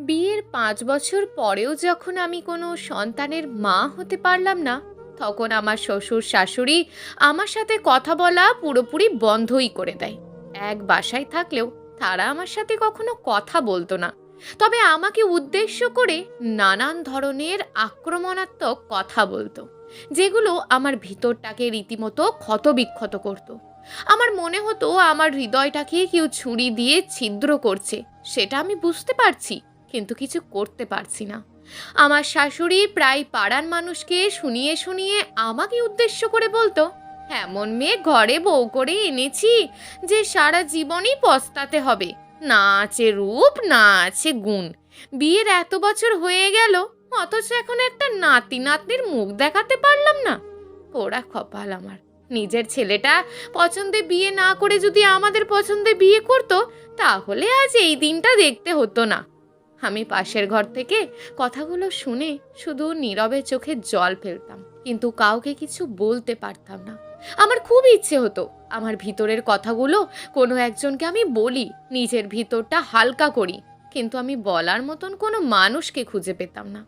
বিয়ের ৫ বছর পরেও যখন আমি কোনো সন্তানের মা হতে পারলাম না, তখন আমার শ্বশুর শাশুড়ি আমার সাথে কথা বলা পুরোপুরি বন্ধই করে দেয়। এক বাসায় থাকলেও তারা আমার সাথে কখনো কথা বলতো না, তবে আমাকে উদ্দেশ্য করে নানান ধরনের আক্রমণাত্মক কথা বলতো, যেগুলো আমার ভিতরটাকে রীতিমতো ক্ষতবিক্ষত করতো। আমার মনে হতো আমার হৃদয়টাকে কেউ ছুরি দিয়ে ছিদ্র করছে। সেটা আমি বুঝতে পারছি, কিন্তু কিছু করতে পারছি না। আমার শাশুড়ি প্রায় পাড়ার মানুষকে শুনিয়ে শুনিয়ে আমাকে উদ্দেশ্য করে বলতো, এমন মেয়ে ঘরে বউ করে এনেছি যে সারা জীবনই পস্তাতে হবে। না আছে রূপ, না আছে গুণ। বিয়ের এত বছর হয়ে গেল, অথচ এখন একটা নাতি নাতনির মুখ দেখাতে পারলাম না। পোড়া কপাল আমার। নিজের ছেলেটা পছন্দে বিয়ে না করে যদি আমাদের পছন্দে বিয়ে করতো, তাহলে আজ এই দিনটা দেখতে হতো না। আমি পাশের ঘর থেকে কথাগুলো শুনে শুধু নীরবে চোখে জল ফেলতাম, কিন্তু কাউকে কিছু বলতে পারতাম না। আমার খুব ইচ্ছে হতো আমার ভিতরের কথাগুলো কোনো একজনকে আমি বলি, নিজের ভিতরটা হালকা করি, কিন্তু আমি বলার মতন কোনো মানুষকে খুঁজে পেতাম না।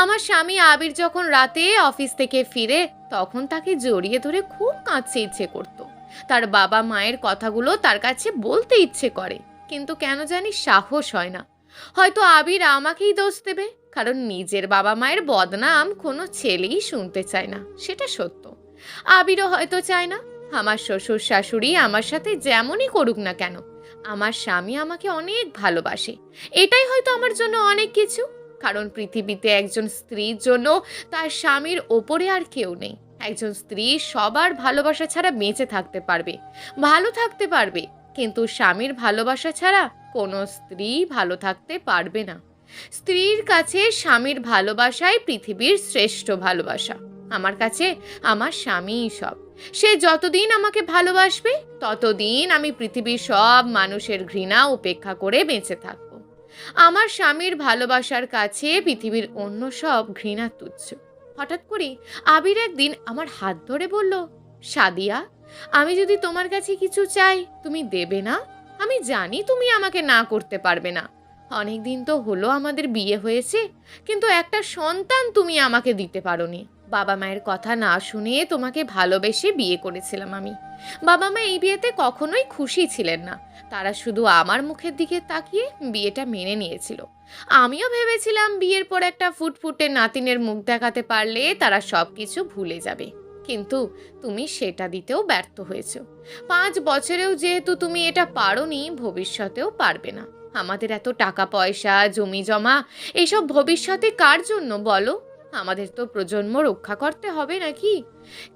আমার স্বামী আবির যখন রাতে অফিস থেকে ফিরে, তখন তাকে জড়িয়ে ধরে খুব কাঁদতে ইচ্ছে করতো। তার বাবা মায়ের কথাগুলো তার কাছে বলতে ইচ্ছে করে, কিন্তু কেন জানি সাহস হয় না। হয়তো আবির আমাকেই দোষ দেবে, কারণ নিজের বাবা মায়ের বদনাম কোনো ছেলেই শুনতে চায় না, সেটা সত্য। আবিরও হয়তো চায় না। আমার শ্বশুর শাশুড়ি আমার সাথে যেমনই করুক না কেন, আমার স্বামী আমাকে অনেক ভালোবাসে। এটাই হয়তো আমার জন্য অনেক কিছু, কারণ পৃথিবীতে একজন স্ত্রীর জন্য তার স্বামীর ওপরে আর কেউ নেই। একজন স্ত্রী সবার ভালোবাসা ছাড়া বেঁচে থাকতে পারবে, ভালো থাকতে পারবে, কিন্তু স্বামীর ভালোবাসা ছাড়া কোনো স্ত্রী ভালো থাকতে পারবে না। স্ত্রীর কাছে স্বামীর ভালোবাসাই পৃথিবীর শ্রেষ্ঠ ভালোবাসা। আমার কাছে আমার স্বামীই সব। সে যতদিন আমাকে ভালোবাসবে, ততদিন আমি পৃথিবীর সব মানুষের ঘৃণা উপেক্ষা করে বেঁচে থাকব। আমার স্বামীর ভালোবাসার কাছে পৃথিবীর অন্য সব ঘৃণা তুচ্ছ। হঠাৎ করে আবির একদিন আমার হাত ধরে বলল, সাদিয়া, আমি যদি তোমার কাছে কিছু চাই, তুমি দেবে না? আমি জানি তুমি আমাকে না করতে পারবে না। অনেক দিন তো হলো আমাদের বিয়ে হয়েছে, কিন্তু একটা সন্তান তুমি আমাকে দিতে পারোনি। বাবা মায়ের কথা না শুনে তোমাকে ভালোবেসে বিয়ে করেছিলাম আমি। বাবা মা এই বিয়েতে কখনোই খুশি ছিলেন না। তারা শুধু আমার মুখের দিকে তাকিয়ে বিয়েটা মেনে নিয়েছিল। আমিও ভেবেছিলাম বিয়ের পর একটা ফুটফুটে নাতিনের মুখ দেখাতে পারলে তারা সব কিছু ভুলে যাবে, কিন্তু তুমি সেটা দিতেও ব্যর্থ হয়েছো। 5 বছরেও যেহেতু তুমি এটা পারোনি, ভবিষ্যতেও পারবে না। আমাদের এত টাকা পয়সা, জমি জমা, এসব ভবিষ্যতে কার জন্য বলো? আমাদের তো প্রজন্ম রক্ষা করতে হবে নাকি?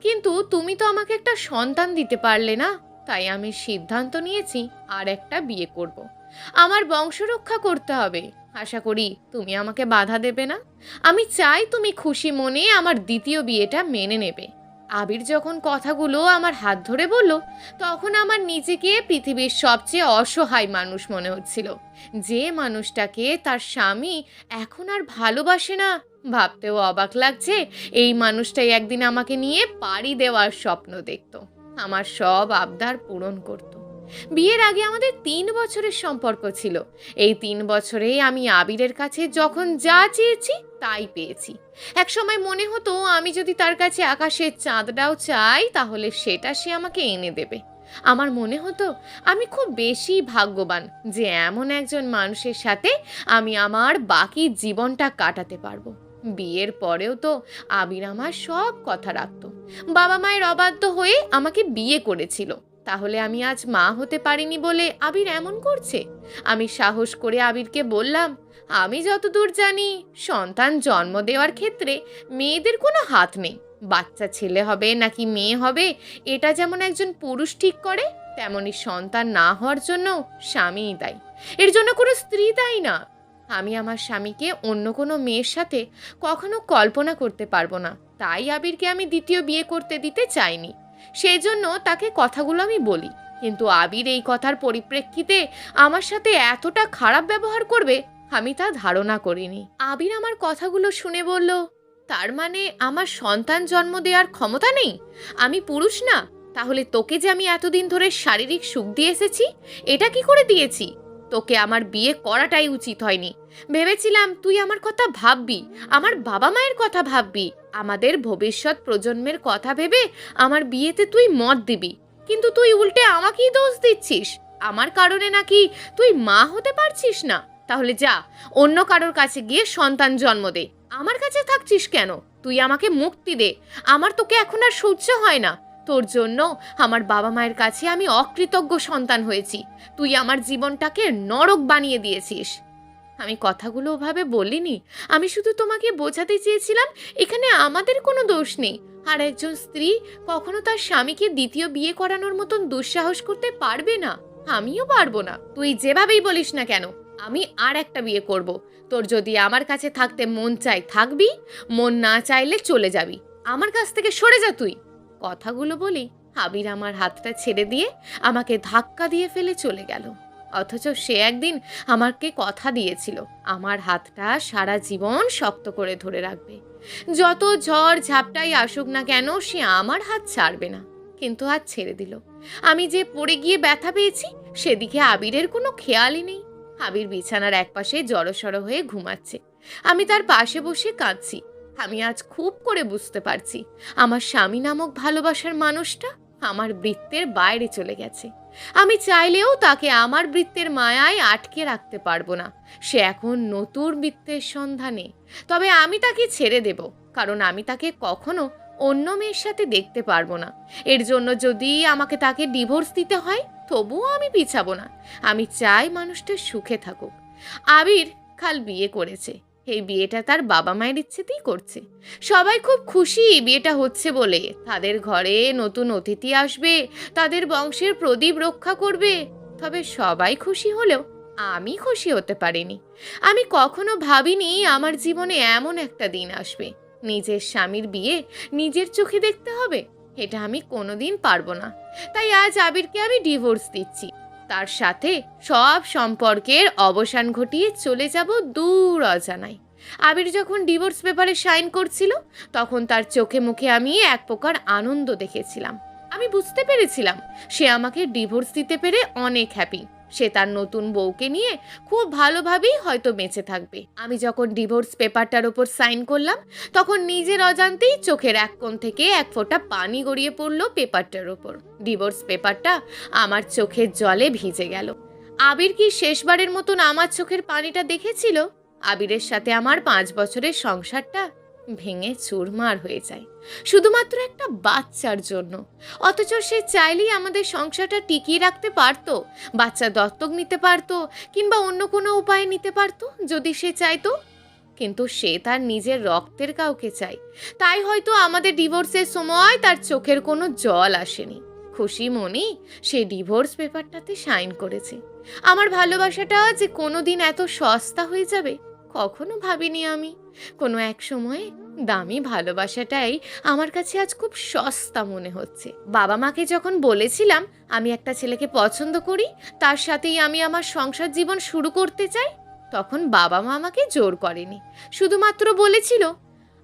কিন্তু তুমি তো আমাকে একটা সন্তান দিতে পারলে না। তাই আমি সিদ্ধান্ত নিয়েছি আর একটা বিয়ে করব। আমার বংশ রক্ষা করতে হবে। আশা করি তুমি আমাকে বাধা দেবে না। আমি চাই তুমি খুশি মনে আমার দ্বিতীয় বিয়েটা মেনে নেবে। আবির যখন কথাগুলো আমার হাত ধরে বলল, তখন আমার নিজেকে পৃথিবীর সবচেয়ে অসহায় মানুষ মনে হচ্ছিল। যে মানুষটাকে তার স্বামী এখন আর ভালোবাসে না, ভাবতেও অবাক লাগছে এই মানুষটাই একদিন আমাকে নিয়ে পাড়ি দেওয়ার স্বপ্ন দেখত, আমার সব আবদার পূরণ করত। বিয়ের আগে আমাদের 3 বছরের সম্পর্ক ছিল। এই 3 বছরে আমি আবিরের কাছে যখন যা চেয়েছি তাই পেয়েছি। একসময় মনে হতো আমি যদি তার কাছে আকাশের চাঁদটাও চাই, তাহলে সেটা সে আমাকে এনে দেবে। আমার মনে হতো আমি খুব বেশি ভাগ্যবান যে এমন একজন মানুষের সাথে আমি আমার বাকি জীবনটা কাটাতে পারবো। বিয়ের পরেও তো আবির আমার সব কথা রাখতো। বাবা মায়ের অবাধ্য হয়ে আমাকে বিয়ে করেছিল, তাহলে আমি আজ মা হতে পারিনি বলে আবির এমন করছে? আমি সাহস করে আবিরকে বললাম, আমি যতদূর জানি সন্তান জন্ম দেওয়ার ক্ষেত্রে মেয়েদের কোনো হাত নেই। বাচ্চা ছেলে হবে নাকি মেয়ে হবে, এটা যেমন একজন পুরুষ ঠিক করে, তেমনি সন্তান না হওয়ার জন্য স্বামীই দায়ী। এর জন্য কোনো স্ত্রী দায়ী না। আমি আমার স্বামীকে অন্য কোনো মেয়ের সাথে কখনো কল্পনা করতে পারবো না। তাই আবিরকে আমি দ্বিতীয় বিয়ে করতে দিতে চাইনি। সেই জন্য তাকে কথাগুলো আমি বলি, কিন্তু আবির এই কথার পরিপ্রেক্ষিতে আমার সাথে এতটা খারাপ ব্যবহার করবে আমি তা ধারণা করিনি। আবির আমার কথাগুলো শুনে বলল, তার মানে আমার সন্তান জন্ম দেওয়ার ক্ষমতা নেই? আমি পুরুষ না? তাহলে তোকে যে আমি এতদিন ধরে শারীরিক সুখ দিয়ে এসেছি, এটা কি করে দিয়েছি? তোকে আমার বিয়ে করাটাই উচিত হয়নি। ভেবেছিলাম তুই আমার কথা ভাববি, আমার বাবা মায়ের কথা ভাববি, আমাদের ভবিষ্যৎ প্রজন্মের কথা ভেবে আমার বিয়েতে তুই মত দিবি। কিন্তু তুই উল্টে আমাকেই দোষ দিচ্ছিস। আমার কারণে নাকি তুই মা হতে পারছিস না? তাহলে যা, অন্য কারোর কাছে গিয়ে সন্তান জন্ম দে। আমার কাছে থাকছিস কেন? তুই আমাকে মুক্তি দে। আমার তোকে এখন আর সহ্য হয় না। তোর জন্য আমার বাবা মায়ের কাছে আমি অকৃতজ্ঞ সন্তান হয়েছি। তুই আমার জীবনটাকে নরক বানিয়ে দিয়েছিস। আমি কথাগুলো ওভাবে বলিনি। আমি শুধু তোমাকে বোঝাতে চেয়েছিলাম এখানে আমাদের কোনো দোষ নেই। আর একজন স্ত্রী কখনো তার স্বামীকে দ্বিতীয় বিয়ে করানোর মতন দুঃসাহস করতে পারবে না। আমিও পারবো না। তুই যেভাবেই বলিস না কেন, আমি আর একটা বিয়ে করব। তোর যদি আমার কাছে থাকতে মন চাই থাকবি, মন না চাইলে চলে যাবি। আমার কাছ থেকে সরে যা তুই। কথাগুলো বলি আবির আমার হাতটা ছেড়ে দিয়ে আমাকে ধাক্কা দিয়ে ফেলে চলে গেল। অথচ সে একদিন আমাকে কথা দিয়েছিল আমার হাতটা সারা জীবন শক্ত করে ধরে রাখবে। যত ঝড় ঝাপটাই আসুক না কেন সে আমার হাত ছাড়বে না। কিন্তু হাত ছেড়ে দিল। আমি যে পড়ে গিয়ে ব্যথা পেয়েছি সেদিকে আবিরের কোনো খেয়ালই নেই। আবির বিছানার একপাশে জড়সড় হয়ে ঘুমাচ্ছে। আমি তার পাশে বসে কাঁদছি। আমি আজ খুব করে বুঝতে পারছি আমার স্বামী নামক ভালোবাসার মানুষটা আমার বৃত্তের বাইরে চলে গেছে। আমি চাইলেও তাকে আমার বৃত্তের মায়ায় আটকে রাখতে পারবো না। সে এখন নতুন বৃত্তের সন্ধানে। তবে আমি তাকে ছেড়ে দেব, কারণ আমি তাকে কখনো অন্য মেয়ের সাথে দেখতে পারবো না। এর জন্য যদি আমাকে তাকে ডিভোর্স দিতে হয় তবুও আমি পিছাবো না। আমি চাই মানুষটা সুখে থাকুক। আবির কাল বিয়ে করেছে। এই বিয়েটা তার বাবা মায়ের ইচ্ছেতেই করছে। সবাই খুব খুশি বিয়েটা হচ্ছে বলে। তাদের ঘরে নতুন অতিথি আসবে, তাদের বংশের প্রদীপ রক্ষা করবে। তবে সবাই খুশি হলেও আমি খুশি হতে পারিনি। আমি কখনো ভাবিনি আমার জীবনে এমন একটা দিন আসবে নিজের স্বামীর বিয়ে নিজের চোখে দেখতে হবে। এটা আমি কোনোদিন পারবো না। তাই আজ আবিরকে আমি ডিভোর্স দিচ্ছি। তার সাথে সব সম্পর্কের অবসান ঘটিয়ে চলে যাব দূর অজানায়। আবির যখন ডিভোর্স পেপারে সাইন করছিল তখন তার চোখে মুখে আমি এক প্রকার আনন্দ দেখেছিলাম। আমি বুঝতে পেরেছিলাম সে আমাকে ডিভোর্স দিতে পেরে অনেক হ্যাপি। সে তার নতুন বউকে নিয়ে খুব ভালোভাবেই হয়তো বেঁচে থাকবে। আমি যখন ডিভোর্স পেপারটার ওপর সাইন করলাম তখন নিজের অজান্তেই চোখের এক কোণ থেকে এক ফোঁটা পানি গড়িয়ে পড়লো পেপারটার ওপর। ডিভোর্স পেপারটা আমার চোখের জলে ভিজে গেল। আবির কি শেষবারের মতন আমার চোখের পানিটা দেখেছিল? আবিরের সাথে আমার 5 বছরের সংসারটা ভেঙে চুরমার হয়ে যায় শুধুমাত্র একটা বাচ্চার জন্য। অথচ সে চাইলেই আমাদের সংসারটা টিকিয়ে রাখতে পারতো, বাচ্চা দত্তক নিতে পারতো, কিংবা অন্য কোনো উপায়ে নিতে পারতো যদি সে চাইতো। কিন্তু সে তার নিজের রক্তের কাউকে চায়। তাই হয়তো আমাদের ডিভোর্সের সময় তার চোখের কোনো জল আসেনি। খুশি মনেই সে ডিভোর্স পেপারটাতে সাইন করেছে। আমার ভালোবাসাটা যে কোনোদিন এত সস্তা হয়ে যাবে কখনো ভাবিনি আমি। কোনো এক সময়ে দামি ভালোবাসাটাই আমার কাছে আজ খুব সস্তা মনে হচ্ছে। বাবা মাকে যখন বলেছিলাম আমি একটা ছেলেকে পছন্দ করি, তার সাথেই আমি আমার সংসার জীবন শুরু করতে চাই, তখন বাবা মা আমাকে জোর করেনি। শুধুমাত্র বলেছিল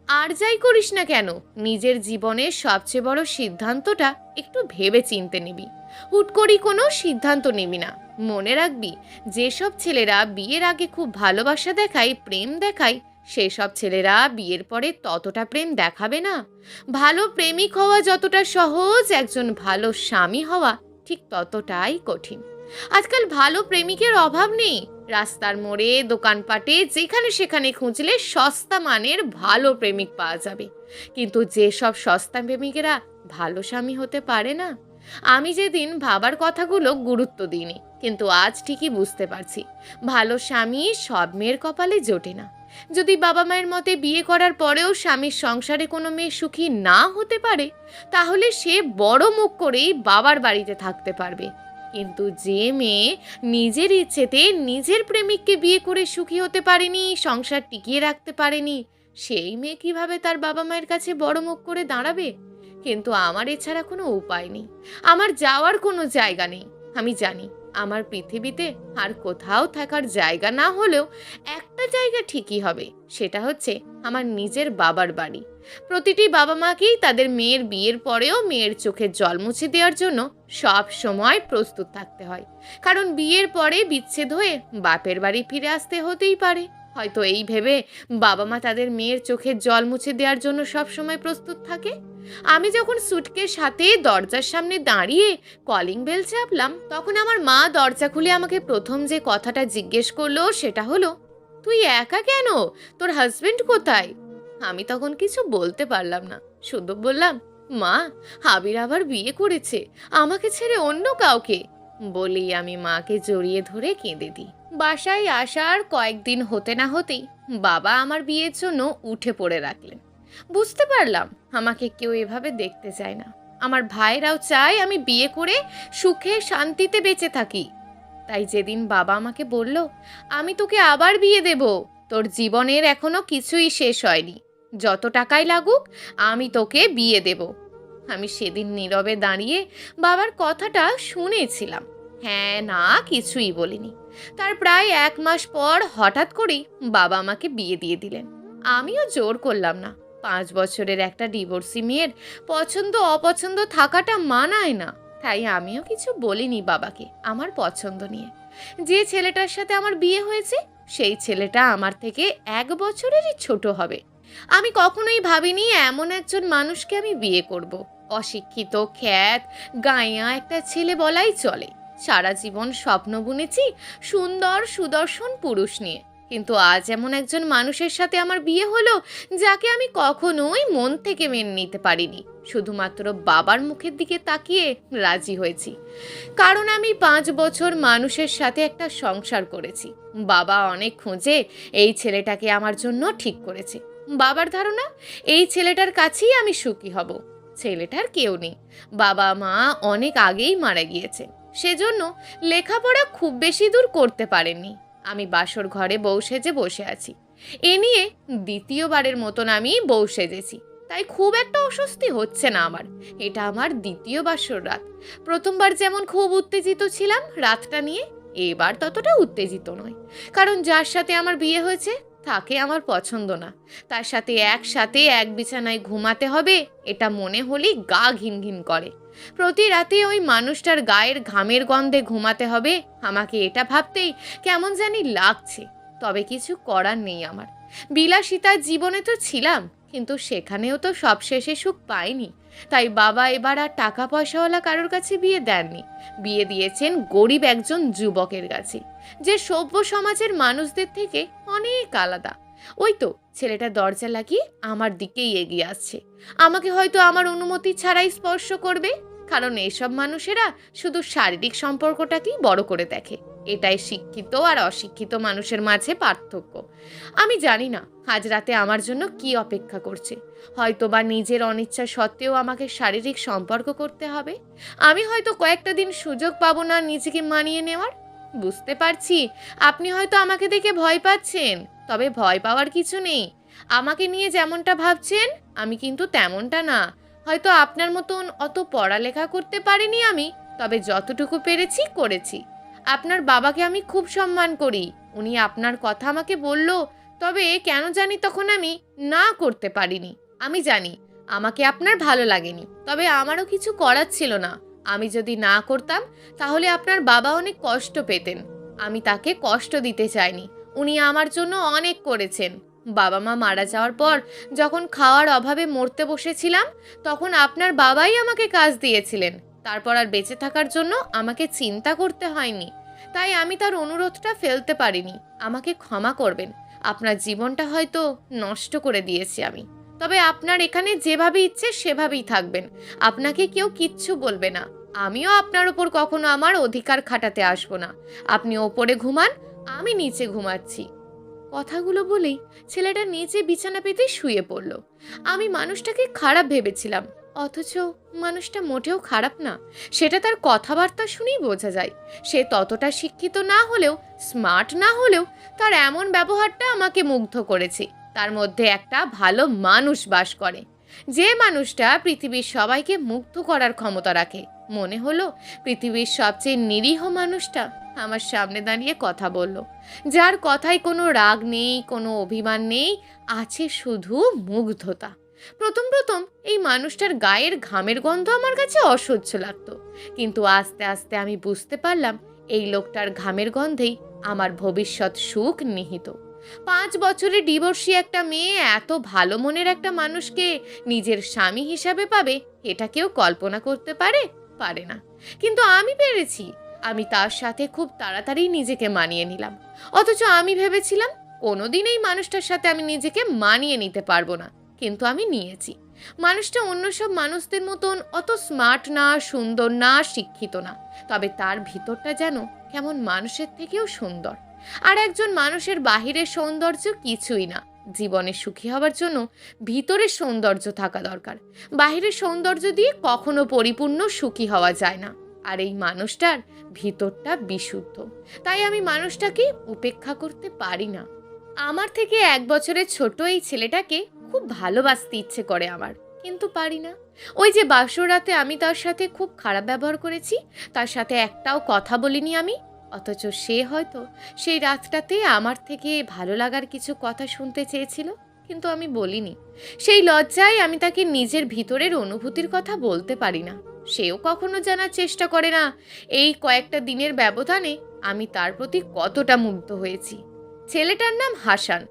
আর যাই করিস না কেন নিজের জীবনের সবচেয়ে বড় সিদ্ধান্তটা একটু ভেবে চিনতে নিবি। হুট করি কোনো সিদ্ধান্ত নিবি না। মনে রাখবি যেসব ছেলেরা বিয়ের আগে খুব ভালোবাসা দেখায়, প্রেম দেখায়, সেসব ছেলেরা বিয়ের পরে ততটা প্রেম দেখাবে না। ভালো প্রেমিক হওয়া যতটা সহজ, একজন ভালো স্বামী হওয়া ঠিক ততটাই কঠিন। আজকাল ভালো প্রেমিকের অভাব নেই। রাস্তার মোড়ে, দোকানপাটে, যেখানে সেখানে খুঁজলে সস্তা মানের ভালো প্রেমিক পাওয়া যাবে। কিন্তু যেসব সস্তা প্রেমিকেরা ভালো স্বামী হতে পারে না, আমি যেদিন ভাবার কথাগুলো গুরুত্ব দিইনি, কিন্তু আজ ঠিকই বুঝতে পারছি ভালো স্বামী সব মেয়ের কপালে জোটে না। যদি বাবা মায়ের মতে বিয়ে করার পরেও স্বামীর সংসারে কোনো মেয়ে সুখী না হতে পারে তাহলে সে বড় মুখ করেই বাবার বাড়িতে থাকতে পারবে। কিন্তু যে মেয়ে নিজের ইচ্ছেতে নিজের প্রেমিককে বিয়ে করে সুখী হতে পারেনি, সংসার টিকিয়ে রাখতে পারেনি, সেই মেয়ে কিভাবে তার বাবা মায়ের কাছে বড় মুখ করে দাঁড়াবে? কিন্তু আমার এছাড়া কোনো উপায় নেই। আমার যাওয়ার কোনো জায়গা নেই। আমি জানি আমার পৃথিবীতে আর কোথাও থাকার জায়গা না হলেও একটা জায়গা ঠিকই হবে, সেটা হচ্ছে আমার নিজের বাবার বাড়ি। প্রতিটি বাবা মাকেই তাদের মেয়ের বিয়ের পরেও মেয়ের চোখের জল মুছে দেওয়ার জন্য সব সময় প্রস্তুত থাকতে হয়, কারণ বিয়ের পরে বিচ্ছেদ হয়ে বাপের বাড়ি ফিরে আসতে হতেই পারে। হয়তো এই ভেবে বাবা মা তাদের মেয়ের চোখের জল মুছে দেওয়ার জন্য সব সময় প্রস্তুত থাকে। আমি যখন সুটকেস সাথে দরজার সামনে দাঁড়িয়ে কলিং বেল চাপলাম, তখন আমার মা দরজা খুলে আমাকে প্রথম যে কথাটা জিজ্ঞেস করলো সেটা হলো, তুই একা কেন, তোর হাজবেন্ড কোথায়? আমি তখন কিছু বলতে পারলাম না, শুধু বললাম, মা, আবির আবার বিয়ে করেছে, আমাকে ছেড়ে অন্য কাউকে। বলেই আমি মাকে জড়িয়ে ধরে কেঁদে দিই। বাসায় আসার কয়েকদিন হতে না হতেই বাবা আমার বিয়ের জন্য উঠে পড়ে রাখলেন। বুঝতে পারলাম আমাকে কেউ এভাবে দেখতে চায় না। আমার ভাইরাও চায় আমি বিয়ে করে সুখে শান্তিতে বেঁচে থাকি। তাই যেদিন বাবা আমাকে বলল, আমি তোকে আবার বিয়ে দেব, তোর জীবনের এখনো কিছুই শেষ হয়নি, যত টাকাই লাগুক আমি তোকে বিয়ে দেব, আমি সেদিন নীরবে দাঁড়িয়ে বাবার কথাটা শুনেছিলাম, হ্যাঁ না কিছুই বলিনি। তার প্রায় 1 মাস পর হঠাৎ করেই বাবা আমাকে বিয়ে দিয়ে দিলেন। আমিও জোর করলাম না। 5 বছরের একটা ডিভোর্সি মেয়ের পছন্দ অপছন্দ থাকাটা মানায় না, তাই আমিও কিছু বলিনি বাবাকে আমার পছন্দ নিয়ে। যে ছেলেটার সাথে আমার বিয়ে হয়েছে সেই ছেলেটা আমার থেকে 1 বছরেরই ছোট হবে। আমি কখনোই ভাবিনি এমন একজন মানুষকে আমি বিয়ে করব। অশিক্ষিত, খ্যাত, গাঁয়া একটা ছেলে বলাই চলে। সারা জীবন স্বপ্ন বুনেছি সুন্দর সুদর্শন পুরুষ নিয়ে, কিন্তু আজ এমন একজন মানুষের সাথে আমার বিয়ে হলো যাকে আমি কখনোই মন থেকে মেনে নিতে পারিনি। শুধুমাত্র বাবার মুখের দিকে তাকিয়ে রাজি হয়েছি, কারণ আমি 5 বছর মানুষের সাথে একটা সংসার করেছি। বাবা অনেক খুঁজে এই ছেলেটাকে আমার জন্য ঠিক করেছে। বাবার ধারণা এই ছেলেটার কাছেই আমি সুখী হব। ছেলেটার কেউ নেই, বাবা মা অনেক আগেই মারা গিয়েছে, সেজন্য লেখাপড়া খুব বেশি দূর করতে পারেননি। আমি বাসর ঘরে বউ সেজে বসে আছি। এ নিয়ে দ্বিতীয়বারের মতন আমি বউ সেজেছি, তাই খুব একটা অস্বস্তি হচ্ছে না আমার। এটা আমার দ্বিতীয় বাসর রাত। প্রথমবার যেমন খুব উত্তেজিত ছিলাম রাতটা নিয়ে, এবার ততটা উত্তেজিত নয়, কারণ যার সাথে আমার বিয়ে হয়েছে তাকে আমার পছন্দ না। তার সাথে একসাথে এক বিছানায় ঘুমাতে হবে এটা মনে হলেই গা ঘিন ঘিন করে। প্রতি রাতে ওই মানুষটার গায়ের ঘামের গন্ধে ঘুমাতে হবে, আমাকে এটা ভাবতেই কেমন জানি লাগছে। তবে কিছু করার নেই আমার। বিলাসিতার জীবনে তো ছিলাম, কিন্তু সেখানেও তো সবশেষে সুখ পাইনি। তাই বাবা এবার আর টাকা পয়সাওয়ালা কারোর কাছে বিয়ে দেননি, বিয়ে দিয়েছেন গরিব একজন যুবকের কাছে, যে সভ্য সমাজের মানুষদের থেকে অনেক আলাদা। ওই তো ছেলেটা দরজা লাগিয়ে আমার দিকেই এগিয়ে আসছে। আমাকে হয়তো আমার অনুমতি ছাড়াই স্পর্শ করবে, কারণ এসব মানুষেরা শুধু শারীরিক সম্পর্কটাকেই বড় করে দেখে। এটাই শিক্ষিত আর অশিক্ষিত মানুষের মাঝে পার্থক্য। আমি জানি না আজ রাতে আমার জন্য কি অপেক্ষা করছে। হয়তো বা নিজের অনিচ্ছা সত্ত্বেও আমাকে শারীরিক সম্পর্ক করতে হবে। আমি হয়তো কয়েকটা দিন সুযোগ পাবো না নিজেকে মানিয়ে নেওয়ার। বুঝতে পারছি আপনি হয়তো আমাকে দেখে ভয় পাচ্ছেন, তবে ভয় পাওয়ার কিছু নেই। আমাকে নিয়ে যেমনটা ভাবছেন আমি কিন্তু তেমনটা না। হয়তো আপনার মতন অত পড়ালেখা করতে পারিনি আমি, তবে যতটুকু পেরেছি করেছি। আপনার বাবাকে আমি খুব সম্মান করি, উনি আপনার কথা আমাকে বলল, তবে কেন জানি তখন আমি না করতে পারিনি। আমি জানি আমাকে আপনার ভালো লাগেনি, তবে আমারও কিছু করার ছিল না। আমি যদি না করতাম তাহলে আপনার বাবা অনেক কষ্ট পেতেন। আমি তাকে কষ্ট দিতে চাইনি, উনি আমার জন্য অনেক করেছেন। বাবা মা মারা যাওয়ার পর যখন খাওয়ার অভাবে মরতে বসেছিলাম, তখন আপনার বাবাই আমাকে কাজ দিয়েছিলেন। তারপর আর বেঁচে থাকার জন্য আমাকে চিন্তা করতে হয়নি, তাই আমি তার অনুরোধটা ফেলতে পারিনি। আমাকে ক্ষমা করবেন, আপনার জীবনটা হয়তো নষ্ট করে দিয়েছি আমি। তবে আপনার এখানে যেভাবে ইচ্ছে সেভাবেই থাকবেন, আপনাকে কেউ কিচ্ছু বলবে না। আমিও আপনার ওপর কখনো আমার অধিকার খাটাতে আসবো না। আপনি ওপরে ঘুমান, আমি নিচে ঘুমাচ্ছি। কথাগুলো বলেই ছেলেটা নিচে বিছানা পেতে শুয়ে পড়ল। আমি মানুষটাকে খারাপ ভেবেছিলাম, অথচ মানুষটা মোটেও খারাপ না, সেটা তার কথাবার্তা শুনেই বোঝা যায়। সে ততটা শিক্ষিত না হলেও, স্মার্ট না হলেও তার এমন ব্যবহারটা আমাকে মুগ্ধ করেছে। তার মধ্যে একটা ভালো মানুষ বাস করে। যে মানুষটা পৃথিবীর সবাইকে মুগ্ধ করার ক্ষমতা রাখে, মনে হলো পৃথিবীর সবচেয়ে নিরীহ মানুষটা আমার সামনে দাঁড়িয়ে কথা বলল, যার কথায় কোনো রাগ নেই, কোনো অভিমান নেই, আছে শুধু মুগ্ধতা। প্রথম প্রথম এই মানুষটার গায়ের ঘামের গন্ধ আমার কাছে অসহ্য লাগতো, কিন্তু আস্তে আস্তে আমি বুঝতে পারলাম এই লোকটার ঘামের গন্ধেই আমার ভবিষ্যৎ সুখ নিহিত। 5 বছরে ডিভোর্সি একটা মেয়ে এত ভালো মনের একটা মানুষকে নিজের স্বামী হিসাবে পাবে, এটা কেউ কল্পনা করতে পারে? পারে না। কিন্তু আমি পেরেছি। আমি তার সাথে খুব তাড়াতাড়ি নিজেকে মানিয়ে নিলাম। অথচ আমি ভেবেছিলাম কোনোদিন এই মানুষটার সাথে আমি নিজেকে মানিয়ে নিতে পারবো না, কিন্তু আমি নিয়েছি। মানুষটা অন্য সব মানুষদের মতন অত স্মার্ট না, সুন্দর না, শিক্ষিত না, তবে তার ভিতরটা যেন কেমন মানুষের থেকেও সুন্দর। আর একজন মানুষের বাহিরের সৌন্দর্য কিছুই না। জীবনে সুখী হওয়ার জন্য ভিতরের সৌন্দর্য থাকা দরকার। বাহিরের সৌন্দর্য দিয়ে কখনো পরিপূর্ণ সুখী হওয়া যায় না। আর এই মানুষটার ভিতরটা বিশুদ্ধ, তাই আমি মানুষটাকে উপেক্ষা করতে পারি না। আমার থেকে 1 বছরের ছোট এই ছেলেটাকে খুব ভালোবাসতে ইচ্ছে করে আমার, কিন্তু পারি না। ওই যে বাসর রাতে আমি তার সাথে খুব খারাপ ব্যবহার করেছি, তার সাথে একটাও কথা বলিনি আমি, অথচ সে হয়তো সেই রাতটাতে আমার থেকে ভালো লাগার কিছু কথা শুনতে চেয়েছিল, কিন্তু আমি বলিনি। সেই লজ্জায় আমি তাকে নিজের ভিতরের অনুভূতির কথা বলতে পারি না। সেও কখনো জানার চেষ্টা করে না এই কয়েকটা দিনের ব্যবধানে আমি তার প্রতি কতটা মুগ্ধ হয়েছি। ছেলেটার নাম হাসান,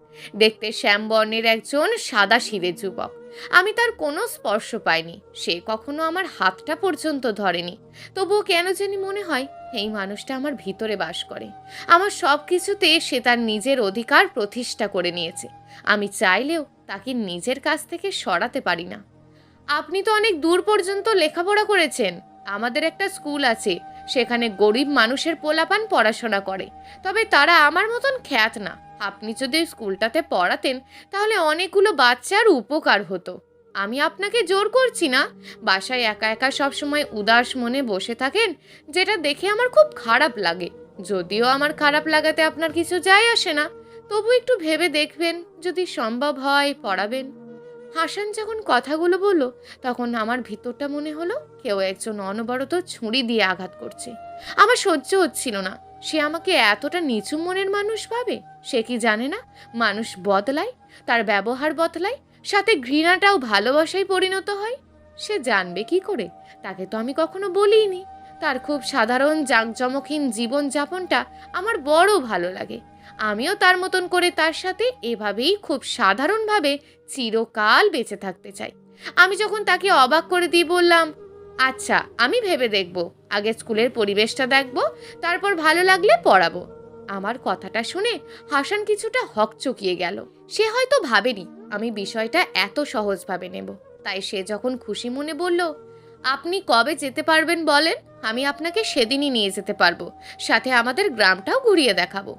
দেখতে শ্যামবর্ণের একজন সাদা শিরের যুবক। আমি তার কোনো স্পর্শ পাইনি, সে কখনো আমার হাতটা পর্যন্ত ধরেনি, তবুও কেন জানি মনে হয় এই মানুষটা আমার ভিতরে বাস করে। আমার সব কিছুতে সে তার নিজের অধিকার প্রতিষ্ঠা করে নিয়েছে। আমি চাইলেও তাকে নিজের কাছ থেকে সরাতে পারি না। আপনি তো অনেক দূর পর্যন্ত লেখাপড়া করেছেন। আমাদের একটা স্কুল আছে, সেখানে গরিব মানুষের পোলাপান পড়াশোনা করে, তবে তারা আমার মতন খ্যাত না। আপনি যদি স্কুলটাতে পড়াতেন তাহলে অনেকগুলো বাচ্চার উপকার হতো। আমি আপনাকে জোর করছি না। বাসায় একা একা সবসময় উদাস মনে বসে থাকেন, যেটা দেখে আমার খুব খারাপ লাগে। যদিও আমার খারাপ লাগাতে আপনার কিছু যায় আসে না, তবু একটু ভেবে দেখবেন, যদি সম্ভব হয় পড়াবেন। হাসান যখন কথাগুলো বলল, তখন আমার ভিতরটা মনে হলো কেউ একজন অনবরত ছুরি দিয়ে আঘাত করছে। আমার সহ্য হচ্ছিল না। সে আমাকে এতটা নিচু মনের মানুষ ভাবে। সে কি জানে না মানুষ বদলায়, তার ব্যবহার বদলায়, সাথে ঘৃণাটাও ভালোবাসায় পরিণত হয়? সে জানবে কি করে? তাকে তো আমি কখনো বলিনি। তার খুব সাধারণ জাঁকজমকহীন জীবনযাপনটা আমার বড় ভালো লাগে। আমিও তার মতন করে তার সাথে এভাবেই খুব সাধারণভাবে চিরকাল বেঁচে থাকতে চাই। আমি যখন তাকে অবাক করে দিয়ে বললাম, আচ্ছা আমি ভেবে দেখব, আগে স্কুলের পরিবেশটা দেখব, তারপর ভালো লাগলে পড়াবো। আমার কথাটা শুনে হাসান কিছুটা হকচকিয়ে গেল। সে হয়তো ভাবেনি আমি বিষয়টা এত সহজভাবে নেব। তাই সে যখন খুশি মনে বলল, আপনি কবে যেতে পারবেন বলেন, আমি আপনাকে সেদিনই নিয়ে যেতে পারবো, সাথে আমাদের গ্রামটাও ঘুরিয়ে দেখাবো।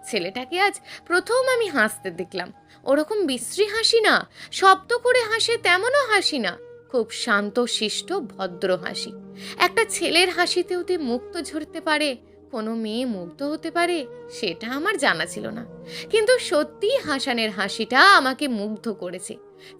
ছেলেটাকে আজ প্রথম আমি হাসতে দেখলাম। ওরকম বিশ্রী হাসি না, শব্দ করে হাসে তেমনও হাসি না, খুব শান্ত শিষ্ট ভদ্র হাসি। একটা ছেলের হাসিতেও যে মুক্ত ঝরতে পারে, কোনো মেয়ে মুগ্ধ হতে পারে, সেটা আমার জানা ছিল না। কিন্তু সত্যি হাসানের হাসিটা আমাকে মুগ্ধ করেছে।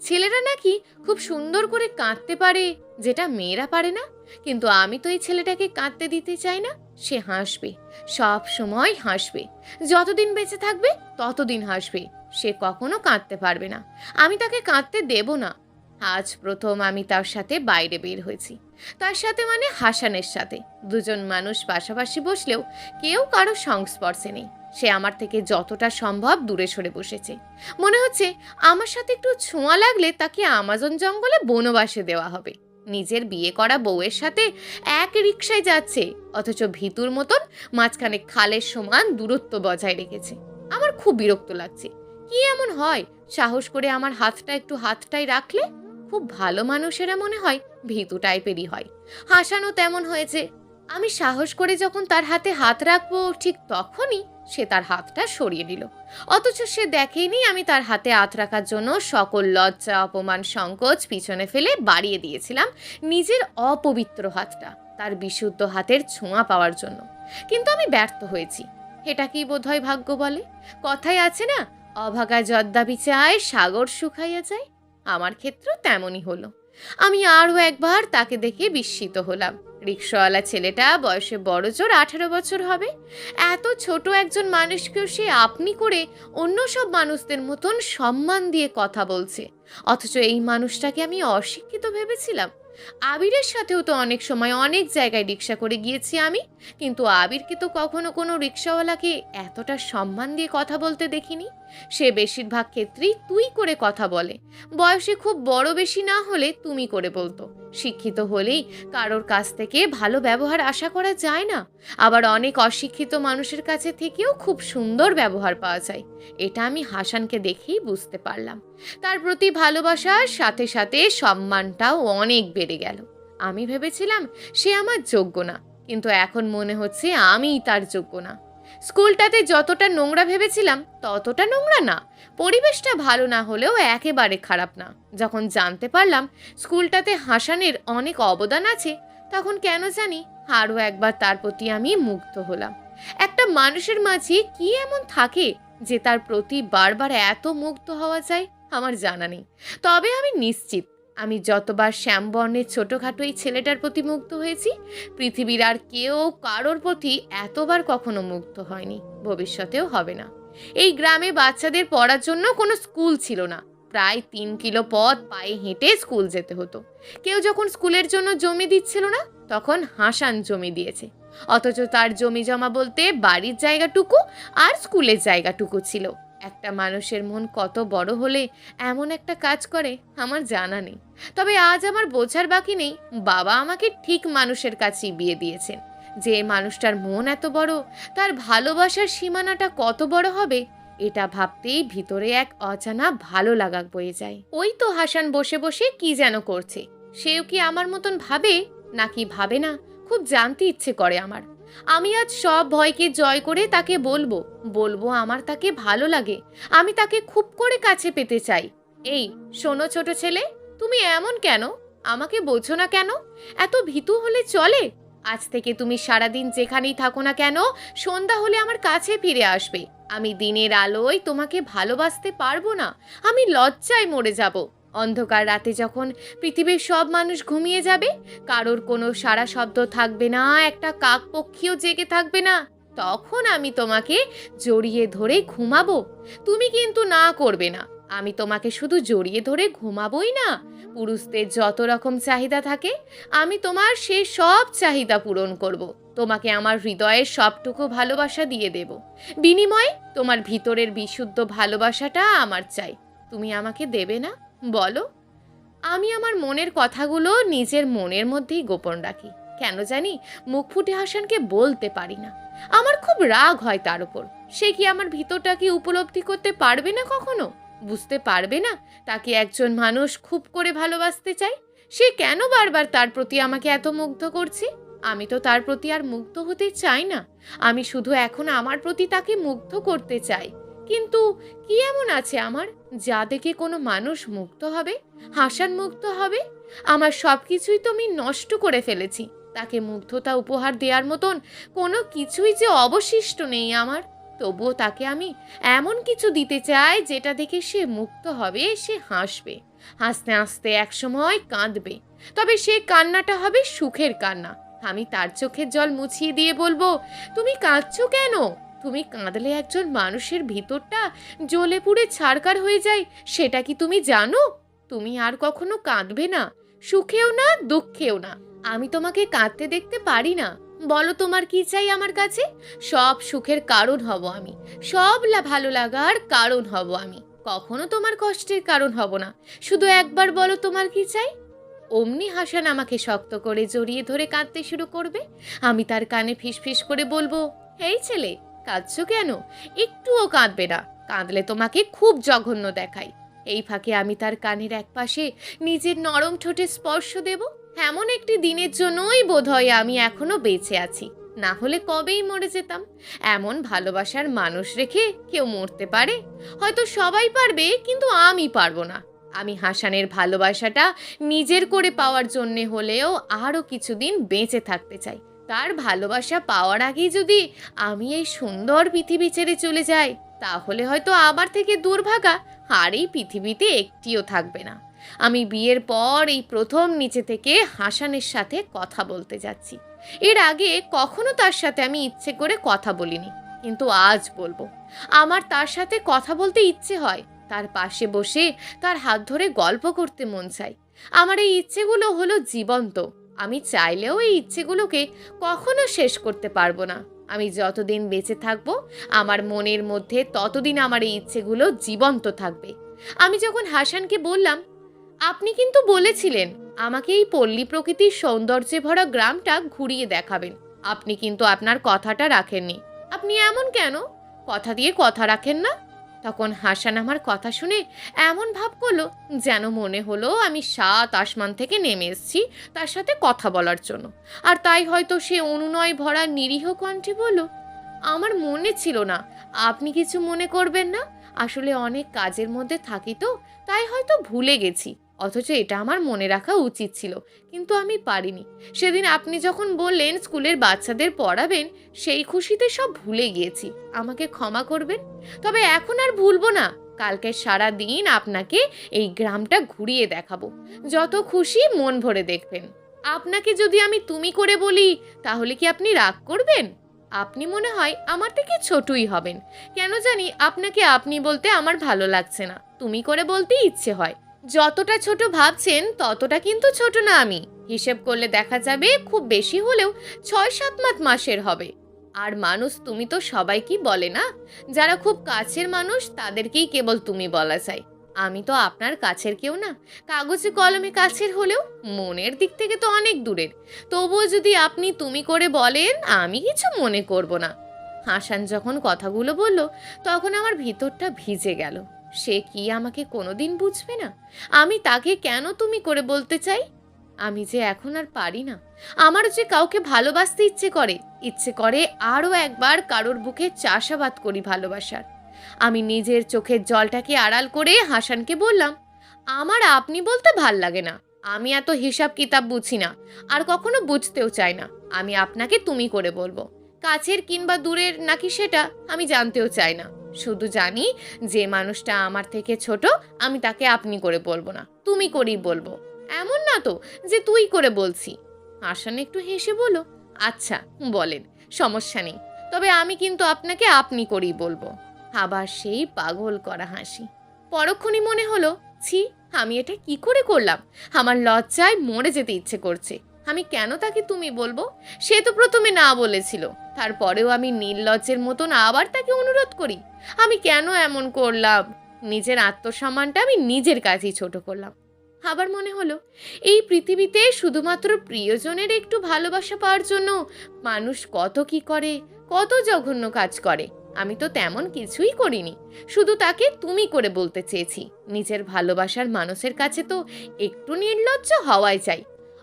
ছেলেরা নাকি খুব সুন্দর করে কাঁদতে পারে, যেটা মেয়েরা পারে না। কিন্তু আমি তো এই ছেলেটাকে কাঁদতে দিতে চাই না। সে হাসবে, সব সময় হাসবে, যতদিন বেঁচে থাকবে ততদিন হাসবে। সে কখনো কাঁদতে পারবে না, আমি তাকে কাঁদতে দেব না। আজ প্রথম আমি তার সাথে বাইরে বের হয়েছি। তার সাথে মানে হাসানের সাথে। দুজন মানুষ পাশাপাশি বসলেও কেউ কারো সংস্পর্শে নেই। সে আমার থেকে যতটা সম্ভব দূরে সরে বসেছে। মনে হচ্ছে আমার সাথে একটু ছোঁয়া লাগলে তাকে আমাজন জঙ্গলে বনবাসে দেওয়া হবে। নিজের বিয়ে করা বউয়ের সাথে এক রিকশায় যাচ্ছে, অথচ ভিতুর মতন মাঝখানে খালের সমান দূরত্ব বজায় রেখেছে। আমার খুব বিরক্ত লাগছে। কি এমন হয় সাহস করে আমার হাতটা একটু হাতটাই রাখলে? খুব ভালো মানুষেরা মনে হয় ভীতু টাইপেরই হয়। হাসানও তেমন হয়েছে। আমি সাহস করে যখন তার হাতে হাত রাখবো, ঠিক তখনই সে তার হাতটা সরিয়ে দিল। অথচ সে দেখেনি আমি তার হাতে হাত রাখার জন্য সকল লজ্জা, অপমান, সংকোচ পিছনে ফেলে বাড়িয়ে দিয়েছিলাম নিজের অপবিত্র হাতটা তার বিশুদ্ধ হাতের ছোঁয়া পাওয়ার জন্য। কিন্তু আমি ব্যর্থ হয়েছি। এটাকেই বোধহয় ভাগ্য বলে। কথায় আছে না, অভাগা যদ্দাবি চায় সাগর শুকাইয়া যায়। আমার ক্ষেত্রেও তেমনই হলো। আমি আরও একবার তাকে দেখে বিস্মিত হলাম। রিক্সাওয়ালা ছেলেটা বয়সে বড়জোর 18 বছর হবে। এত ছোট একজন মানুষকেও সে আপনি করে অন্য সব মানুষদের মতন সম্মান দিয়ে কথা বলছে। অথচ এই মানুষটাকে আমি অশিক্ষিত ভেবেছিলাম। আবিরের সাথেও তো অনেক সময় অনেক জায়গায় রিক্সা করে গিয়েছি আমি, কিন্তু আবিরকে তো কখনো কোনো রিক্সাওয়ালাকে এতটা সম্মান দিয়ে কথা বলতে দেখিনি। সে বেশিরভাগ ক্ষেত্রেই তুই করে কথা বলে। বয়সে খুব বড় বেশি না হলে তুমি করে বলতো। শিক্ষিত হলেই কারোর কাছ থেকে ভালো ব্যবহার আশা করা যায় না। আবার অনেক অশিক্ষিত মানুষের কাছে থেকেও খুব সুন্দর ব্যবহার পাওয়া যায়। এটা আমি হাসানকে দেখেই বুঝতে পারলাম। তার প্রতি ভালোবাসার সাথে সাথে সম্মানটাও অনেক বেড়ে গেল। আমি ভেবেছিলাম সে আমার যোগ্য না, কিন্তু এখন মনে হচ্ছে আমিই তার যোগ্য না। স্কুলটাতে যতটা নোংরা ভেবেছিলাম ততটা নোংরা না, পরিবেশটা ভালো না হলেও একেবারে খারাপ না। যখন জানতে পারলাম স্কুলটাতে হাসানের অনেক অবদান আছে, তখন কেন জানি আরও একবার তার প্রতি আমি মুগ্ধ হলাম। একটা মানুষের মাঝে কি এমন থাকে যে তার প্রতি বারবার এত মুগ্ধ হওয়া যায়, আমার জানা নেই। তবে আমি নিশ্চিত আমি যতবার শ্যামবর্ণের ছোটোখাটো এই ছেলেটার প্রতি মুগ্ধ হয়েছি, পৃথিবীর আর কেউ কারোর প্রতি এতবার কখনো মুগ্ধ হয়নি, ভবিষ্যতেও হবে না। এই গ্রামে বাচ্চাদের পড়ার জন্য কোনো স্কুল ছিল না। প্রায় 3 কিলো পথ পায়ে হেঁটে স্কুল যেতে হতো। কেউ যখন স্কুলের জন্য জমি দিচ্ছিল না, তখন হাসান জমি দিয়েছে। অথচ তার জমি জমা বলতে বাড়ির জায়গাটুকু আর স্কুলের জায়গাটুকু ছিল। একটা মানুষের মন কত বড় হলে এমন একটা কাজ করে আমার জানা নেই। তবে আজ আমার বোঝার বাকি নেই, বাবা আমাকে ঠিক মানুষের কাছেই বিয়ে দিয়েছেন। যে মানুষটার মন এত বড়, তার ভালোবাসার সীমানাটা কত বড় হবে, এটা ভাবতেই ভিতরে এক অজানা ভালো লাগা বয়ে যায়। ওই তো হাসান বসে বসে কি যেন করছে। সেও কি আমার মতন ভাবে নাকি ভাবে না, খুব জানতে ইচ্ছে করে আমার। আমি আজ সব ভয়কে জয় করে তাকে বলবো আমার তাকে ভালো লাগে, আমি তাকে খুব করে কাছে পেতে চাই। এই শোনো ছোট ছেলে, তুমি এমন কেন? আমাকে বোঝো না কেন? এত ভীতু হলে চলে? আজ থেকে তুমি সারাদিন যেখানেই থাকো না কেন, সন্ধ্যা হলে আমার কাছে ফিরে আসবে। আমি দিনের আলোয় তোমাকে ভালোবাসতে পারবো না, আমি লজ্জায় মরে যাব। অন্ধকার রাতে যখন পৃথিবীর সব মানুষ ঘুমিয়ে যাবে, কারোর কোনো সারা শব্দ থাকবে না, একটা কাক পক্ষীও জেগে থাকবে না, তখন আমি তোমাকে জড়িয়ে ধরে ঘুমাবো। তুমি কিন্তু না করবে না। আমি তোমাকে শুধু জড়িয়ে ধরে ঘুমাবোই না, পুরুষদের যত রকম চাহিদা থাকে আমি তোমার সেই সব চাহিদা পূরণ করব। তোমাকে আমার হৃদয়ের সবটুকু ভালোবাসা দিয়ে দেব। বিনিময়ে তোমার ভিতরের বিশুদ্ধ ভালোবাসাটা আমার চাই। তুমি আমাকে দেবে না? বলো। আমি আমার মনের কথাগুলো নিজের মনের মধ্যেই গোপন রাখি। কেন জানি মুখ ফুটে হাসানকে বলতে পারি না। আমার খুব রাগ হয় তার উপর। সে কি আমার ভিতরটাকে উপলব্ধি করতে পারবে না কখনো? বুঝতে পারবে না তাকে একজন মানুষ খুব করে ভালোবাসতে চায়? সে কেন বারবার তার প্রতি আমাকে এত মুগ্ধ করছে? আমি তো তার প্রতি আর মুগ্ধ হতে চাই না। আমি শুধু এখন আমার প্রতি তাকে মুগ্ধ করতে চাই। কিন্তু কি এমন আছে আমার যা দেখে কোনো মানুষ মুগ্ধ হবে? হাসান মুগ্ধ হবে? আমার সব কিছুই তো আমি নষ্ট করে ফেলেছি। তাকে মুগ্ধতা উপহার দেওয়ার মতন কোনো কিছুই যে অবশিষ্ট নেই আমার। তবুও তাকে আমি এমন কিছু দিতে চাই যেটা দেখে সে মুগ্ধ হবে, সে হাসবে, হাসতে হাসতে একসময় কাঁদবে। তবে সে কান্নাটা হবে সুখের কান্না। আমি তার চোখের জল মুছিয়ে দিয়ে বলবো, তুমি কাঁদছো কেন? তুমি কাঁদলে একজন মানুষের ভিতরটা জ্বলে পুড়ে ছারখার হয়ে যায়, সেটা কি তুমি জানো? তুমি আর কখনো কাঁদবে না, সুখেও না দুঃখেও না। আমি তোমাকে কাঁদতে দেখতে পারি না। বলো তোমার কি চাই আমার কাছে? সব সুখের কারণ হব আমি, সব ভালো লাগার কারণ হব আমি, কখনো তোমার কষ্টের কারণ হব না। শুধু একবার বলো তোমার কি চাই। অমনি হাসান আমাকে শক্ত করে জড়িয়ে ধরে কাঁদতে শুরু করবে। আমি তার কানে ফিসফিস করে বলবো, এই ছেলে কাঁদছো কেন? একটুও কাঁদবে না, কাঁদলে তোমাকে খুব জঘন্য দেখাই। এই ফাঁকে আমি তার কানের একপাশে নিজের নরম ঠোঁটে স্পর্শ দেব। এমন একটি দিনের জন্যই বোধহয় আমি এখনো বেঁচে আছি, না হলে কবেই মরে যেতাম। এমন ভালোবাসার মানুষ রেখে কেউ মরতে পারে? হয়তো সবাই পারবে, কিন্তু আমি পারবো না। আমি হাসানের ভালোবাসাটা নিজের করে পাওয়ার জন্যে হলেও আরও কিছুদিন বেঁচে থাকতে চাই। তার ভালোবাসা পাওয়ার আগেই যদি আমি এই সুন্দর পৃথিবী ছেড়ে চলে যাই, তাহলে হয়তো আমার থেকে দুর্ভাগা আর এই পৃথিবীতে একটিও থাকবে না। আমি বিয়ের পর এই প্রথম নিচে থেকে হাসানের সাথে কথা বলতে যাচ্ছি। এর আগে কখনো তার সাথে আমি ইচ্ছে করে কথা বলিনি, কিন্তু আজ বলবো। আমার তার সাথে কথা বলতে ইচ্ছে হয়, তার পাশে বসে তার হাত ধরে গল্প করতে মন চায়। আমার এই ইচ্ছেগুলো হলো জীবন্ত। আমি চাইলেও এই ইচ্ছেগুলোকে কখনো শেষ করতে পারবো না। আমি যতদিন বেঁচে থাকবো আমার মনের মধ্যে ততদিন আমার এই ইচ্ছেগুলো জীবন্ত থাকবে। আমি যখন হাসানকে বললাম, আপনি কিন্তু বলেছিলেন আমাকে এই পল্লী প্রকৃতির সৌন্দর্যে ভরা গ্রামটা ঘুরিয়ে দেখাবেন, আপনি কিন্তু আপনার কথাটা রাখেননি। আপনি এমন কেন? কথা দিয়ে কথা রাখেন না? তখন হাসান আমার কথা শুনে এমন ভাব করলো যেন মনে হলো আমি 7 আসমান থেকে নেমে এসেছি তার সাথে কথা বলার জন্য। আর তাই হয়তো সে অনুনয় ভরা নিরীহ কণ্ঠে বলল, আমার মনে ছিল না, আপনি কিছু মনে করবেন না। আসলে অনেক কাজের মধ্যে থাকি তো, তাই হয়তো ভুলে গেছি। অথচ এটা আমার মনে রাখা উচিত ছিল, কিন্তু আমি পারিনি। সেদিন আপনি যখন বললেন স্কুলের বাচ্চাদের পড়াবেন, সেই খুশিতে সব ভুলে গিয়েছি। আমাকে ক্ষমা করবেন। তবে এখন আর ভুলবো না। কালকে সারা দিন আপনাকে এই গ্রামটা ঘুরিয়ে দেখাবো। যত খুশি মন ভরে দেখবেন। আপনাকে যদি আমি তুমি করে বলি, তাহলে কি আপনি রাগ করবেন? আপনি মনে হয় আমার থেকে ছোটই হবেন। কেন জানি আপনাকে আপনি বলতে আমার ভালো লাগছে না, তুমি করে বলতে ইচ্ছে হয়। যতটা ছোট ভাবছেন ততটা কিন্তু ছোট না আমি। হিসেব করলে দেখা যাবে খুব বেশি হলেও 6-7 মাসের হবে। আর মানুষ তুমি তো সবাইকেই বলে না, যারা খুব কাছের মানুষ তাদেরকেই কেবল তুমি বলা যায়। আমি তো আপনার কাছের কেউ না, কাগজে কলমে কাছের হলেও মনের দিক থেকে তো অনেক দূরের। তবুও যদি আপনি তুমি করে বলেন, আমি কিছু মনে করব না। হাসান যখন কথাগুলো বলল, তখন আমার ভিতরটা ভিজে গেল। সে কি আমাকে কোনোদিন বুঝবে না? আমি তাকে কেন তুমি করে বলতে চাই? আমি যে এখন আর পারি না। আমার যে কাউকে ভালোবাসতে ইচ্ছে করে আরও একবার কারোর বুকে চাষাবাদ করি ভালোবাসার। আমি নিজের চোখের জলটাকে আড়াল করে হাসানকে বললাম, আমার আপনি বলতে ভাল লাগে না। আমি এত হিসাব কিতাব বুঝি না, আর কখনো বুঝতেও চাই না। আমি আপনাকে তুমি করে বলবো। কাছের কিংবা দূরের নাকি সেটা আমি জানতেও চাই না। শুধু জানি যে মানুষটা আমার থেকে ছোট, আমি তাকে আপনি করে বলবো না, তুমি করেই বলবো। এমন না তো যে তুই করে বলছি। হাসান একটু হেসে বলল, আচ্ছা বলেন, সমস্যা নেই। তবে আমি কিন্তু আপনাকে আপনি করেই বলবো। আবার সেই পাগল করা হাসি। পরক্ষণই মনে হলো, ছি, আমি এটা কি করে করলাম? আমার লজ্জায় মরে যেতে ইচ্ছে করছে। আমি কেন তাকে তুমি বলবো? সে তো প্রথমে না বলেছিল, তারপরেও আমি নির্লজ্জের মতন আবার তাকে অনুরোধ করি। আমি কেন এমন করলাম? নিজের আত্মসম্মানটা আমি নিজের কাছেই ছোট করলাম। আবার মনে হলো, এই পৃথিবীতে শুধুমাত্র প্রিয়জনের একটু ভালোবাসা পাওয়ার জন্য মানুষ কত কি করে, কত জঘন্য কাজ করে। আমি তো তেমন কিছুই করিনি, শুধু তাকে তুমি করে বলতে চেয়েছি। নিজের ভালোবাসার মানুষের কাছে তো একটু নির্লজ্জ হওয়াই চাই।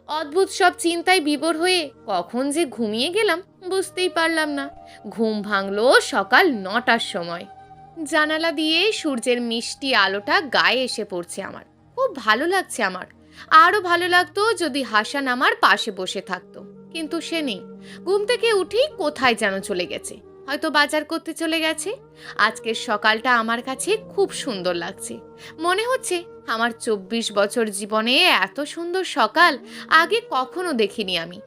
অদ্ভুত সব চিন্তায় বিভোর হয়ে কখন যে ঘুমিয়ে গেলাম বুঝতেই পারলাম না। ঘুম ভাঙলো সকাল 9টার সময়। জানালা দিয়ে সূর্যের মিষ্টি আলোটা গায়ে এসে পড়ছে আমার। খুব ভালো লাগছে আমার। আরও ভালো লাগতো যদি হাসান আমার পাশে বসে থাকতো, কিন্তু সে নেই। ঘুম থেকে উঠেই কোথায় যেন চলে গেছে, হয়তো বাজার করতে চলে গেছে। আজকের সকালটা আমার কাছে খুব সুন্দর লাগছে। মনে হচ্ছে আমার 24 বছর জীবনে এত সুন্দর সকাল আগে কখনো দেখিনি আমি।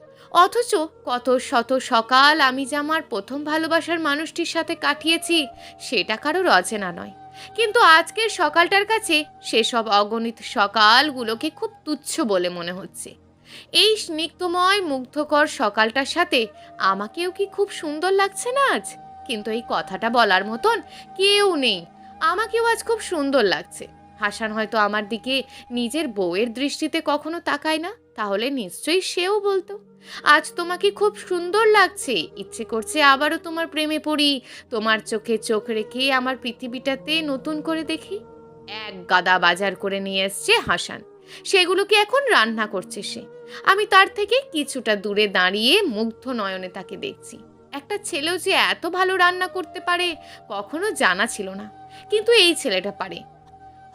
অথচ কত শত সকাল আমি যে আমার প্রথম ভালোবাসার মানুষটির সাথে কাটিয়েছি সেটা কারোর অচেনা নয়। কিন্তু আজকের সকালটার কাছে সেসব অগণিত সকালগুলোকে খুব তুচ্ছ বলে মনে হচ্ছে। এই স্নিগ্ধময় মুগ্ধকর সকালটার সাথে আমাকেও কি খুব সুন্দর লাগছে না আজ? কিন্তু এই কথাটা বলার মতন কেউ নেই। আমাকেও আজ খুব সুন্দর লাগছে। হাসান হয়তো আমার দিকে নিজের বউয়ের দৃষ্টিতে কখনো তাকায় না, তাহলে নিশ্চয়ই সেও বলতো, আজ তোমাকে খুব সুন্দর লাগছে, ইচ্ছে করছে আবারও তোমার প্রেমে পড়ি, তোমার চোখে চোখ রেখে আমার পৃথিবীটাতে নতুন করে দেখি। এক গাদা বাজার করে নিয়ে এসছে হাসান, সেগুলোকে এখন রান্না করছে সে। আমি তার থেকে কিছুটা দূরে দাঁড়িয়ে মুগ্ধ নয়নে তাকে দেখছি। একটা ছেলেও যে এত ভালো রান্না করতে পারে কখনো জানা ছিল না, কিন্তু এই ছেলেটা পারে।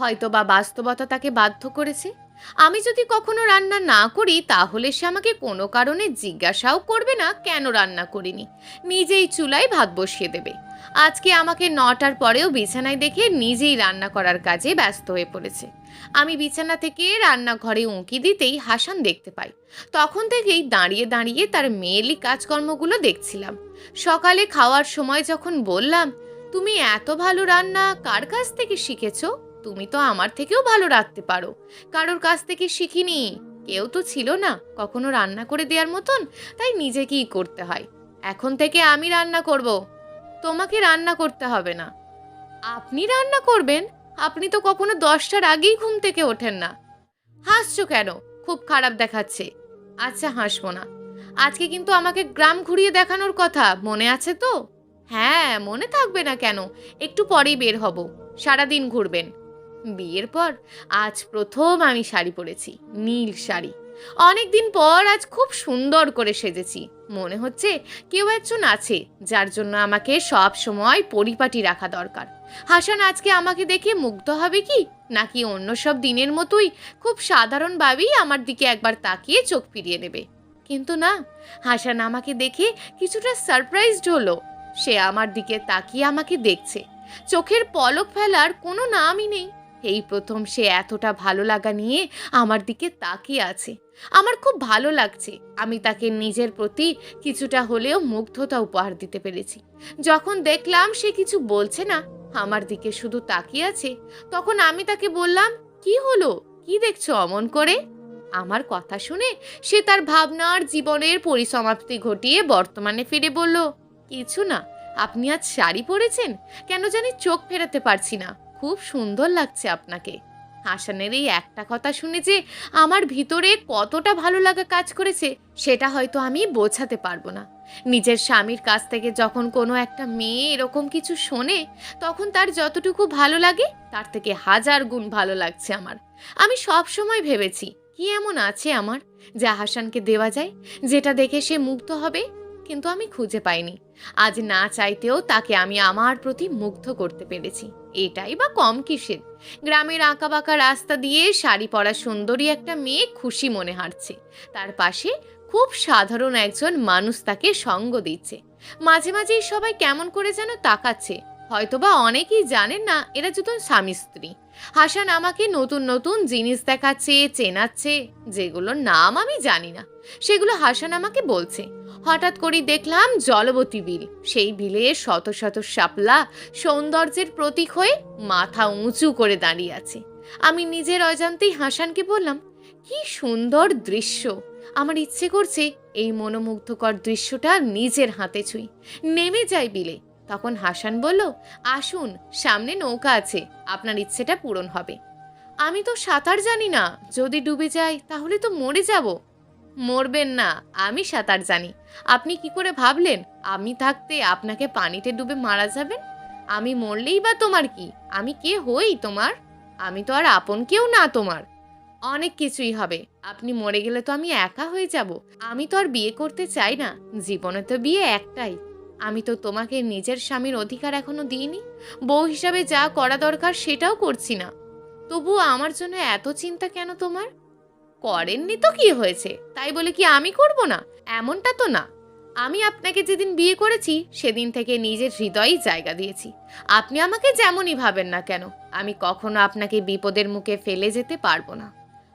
হয়তো বা বাস্তবতা তাকে বাধ্য করেছে। আমি যদি কখনো রান্না না করি তাহলে সে আমাকে কোনো কারণে জিজ্ঞাসাও করবে না কেন রান্না করিনি, নিজেই চুলায় ভাত বসিয়ে দেবে। আজকে আমাকে 9টার পরেও বিছানায় দেখে নিজেই রান্না করার কাজে ব্যস্ত হয়ে পড়েছে। আমি বিছানা থেকে রান্নাঘরে উঁকি দিতেই হাসান দেখতে পাই। তখন থেকেই দাঁড়িয়ে দাঁড়িয়ে তার মেয়েলি কাজকর্মগুলো দেখছিলাম। সকালে খাওয়ার সময় যখন বললাম, তুমি এত ভালো রান্না কার কাছ থেকে শিখেছো? তুমি তো আমার থেকেও ভালো রাঁধতে পারো। কারোর কাছ থেকে শিখিনি, কেউ তো ছিল না কখনো রান্না করে দেওয়ার মতন, তাই নিজেকেই করতে হয়। এখন থেকে আমি রান্না করব, তোমাকে রান্না করতে হবে না। আপনি রান্না করবেন? আপনি তো কখনো 10টার আগেই ঘুম থেকে ওঠেন না। হাসছো কেন? খুব খারাপ দেখাচ্ছে। আচ্ছা, হাসবো না। আজকে কিন্তু আমাকে গ্রাম ঘুরিয়ে দেখানোর কথা, মনে আছে তো? হ্যাঁ, মনে থাকবে না কেন, একটু পরেই বের হব। সারাদিন ঘুরবেন। বিয়ের পর আজ প্রথম আমি শাড়ি পরেছি, নীল শাড়ি। অনেকদিন পর আজ খুব সুন্দর করে সেজেছি। মনে হচ্ছে কেউ একজন আছে যার জন্য আমাকে সব সময় পরিপাটি রাখা দরকার। হাসান আজকে আমাকে দেখে মুগ্ধ হবে কি, নাকি অন্য সব দিনের মতোই খুব সাধারণভাবেই আমার দিকে একবার তাকিয়ে চোখ ফিরিয়ে নেবে? কিন্তু না, হাসান আমাকে দেখে কিছুটা সারপ্রাইজড হলো। সে আমার দিকে তাকিয়ে আমাকে দেখছে, চোখের পলক ফেলার কোনো নামই নেই। এই প্রথম সে এতটা ভালো লাগা নিয়ে আমার দিকে তাকিয়ে আছে। আমার খুব ভালো লাগছে। আমি তাকে নিজের প্রতি কিছুটা হলেও মুগ্ধতা উপহার দিতে পেরেছি। যখন দেখলাম সে কিছু বলছে না, আমার দিকে শুধু তাকিয়ে আছে, তখন আমি তাকে বললাম, কি হলো, কি দেখছো অমন করে? আমার কথা শুনে সে তার ভাবনার জীবনের পরিসমাপ্তি ঘটিয়ে বর্তমানে ফিরে বলল, কিছু না। আপনি আজ শাড়ি পরেছেন, কেন জানি চোখ ফেরাতে পারছি না। খুব সুন্দর লাগছে আপনাকে। হাসানের এই একটা কথা শুনে যে আমার ভিতরে কতটা ভালো লাগা কাজ করেছে সেটা হয়তো আমি বোঝাতে পারবো না। নিজের স্বামীর কাছ থেকে যখন কোনো একটা মেয়ে এরকম কিছু শোনে, তখন তার যতটুকু ভালো লাগে তার থেকে 1000 গুণ ভালো লাগছে আমার। আমি সব সময় ভেবেছি, কি এমন আছে আমার যা হাসানকে দেওয়া যায়, যেটা দেখে সে মুগ্ধ হবে, কিন্তু আমি খুঁজে পাইনি। আজ না চাইতেও তাকে আমি আমার প্রতি মুগ্ধ করতে পেরেছি। এটাই বা কম কিসের? গ্রামের আঁকাবাঁকা রাস্তা দিয়ে শাড়ি পরা সুন্দরী একটা মেয়ে খুশি মনে হাঁটছে। তার পাশে খুব সাধারণ একজন মানুষ তাকে সঙ্গ দিচ্ছে। মাঝে মাঝেই সবাই কেমন করে যেন তাকাচ্ছে। হয়তোবা অনেকেই জানেন না এরা দুজন স্বামী স্ত্রী। হাসান আমাকে নতুন নতুন জিনিস দেখাচ্ছে, চেনাচ্ছে, যেগুলোর নাম আমি জানি না, সেগুলো হাসান আমাকে বলছে। হঠাৎ করেই দেখলাম জলবতী বিল। সেই বিলে শত শত শাপলা সৌন্দর্যের প্রতীক হয়ে মাথা উঁচু করে দাঁড়িয়ে আছে। আমি নিজের অজান্তেই হাসানকে বললাম, কি সুন্দর দৃশ্য। আমার ইচ্ছে করছে এই মনোমুগ্ধকর দৃশ্যটা নিজের হাতে ছুঁই, নেমে যাই বিলে। তখন হাসান বলল, আসুন, সামনে নৌকা আছে, আপনার ইচ্ছেটা পূরণ হবে। আমি তো সাঁতার জানি না, যদি ডুবে যাই তাহলে তো মরে যাব। মরবেন না, আমি সাঁতার জানি। আপনি কি করে ভাবলেন আমি থাকতে আপনাকে পানিতে ডুবে মারা যাবেন? আমি মরলেই বা তোমার কি? আমি কে হই তোমার? আমি তো আর আপন কেউ না তোমার। অনেক কিছুই হবে। আপনি মরে গেলে তো আমি একা হয়ে যাব। আমি তো আর বিয়ে করতে চাই না, জীবনে তো বিয়ে একটাই। আমি তো তোমাকে নিজের স্বামীর অধিকার এখনো দিইনি। বউ হিসাবে যা করা দরকার সেটাও করছি না। তবুও আমার জন্য এত চিন্তা কেন তোমার? করেননি তো কি হয়েছে, তাই বলে কি আমি করব না? এমনটা তো না। আমি আপনাকে যেদিন বিয়ে করেছি সেদিন থেকে নিজের হৃদয়েই জায়গা দিয়েছি। আপনি আমাকে যেমনই ভাবেন না কেন, আমি কখনো আপনাকে বিপদের মুখে ফেলে যেতে পারবো না।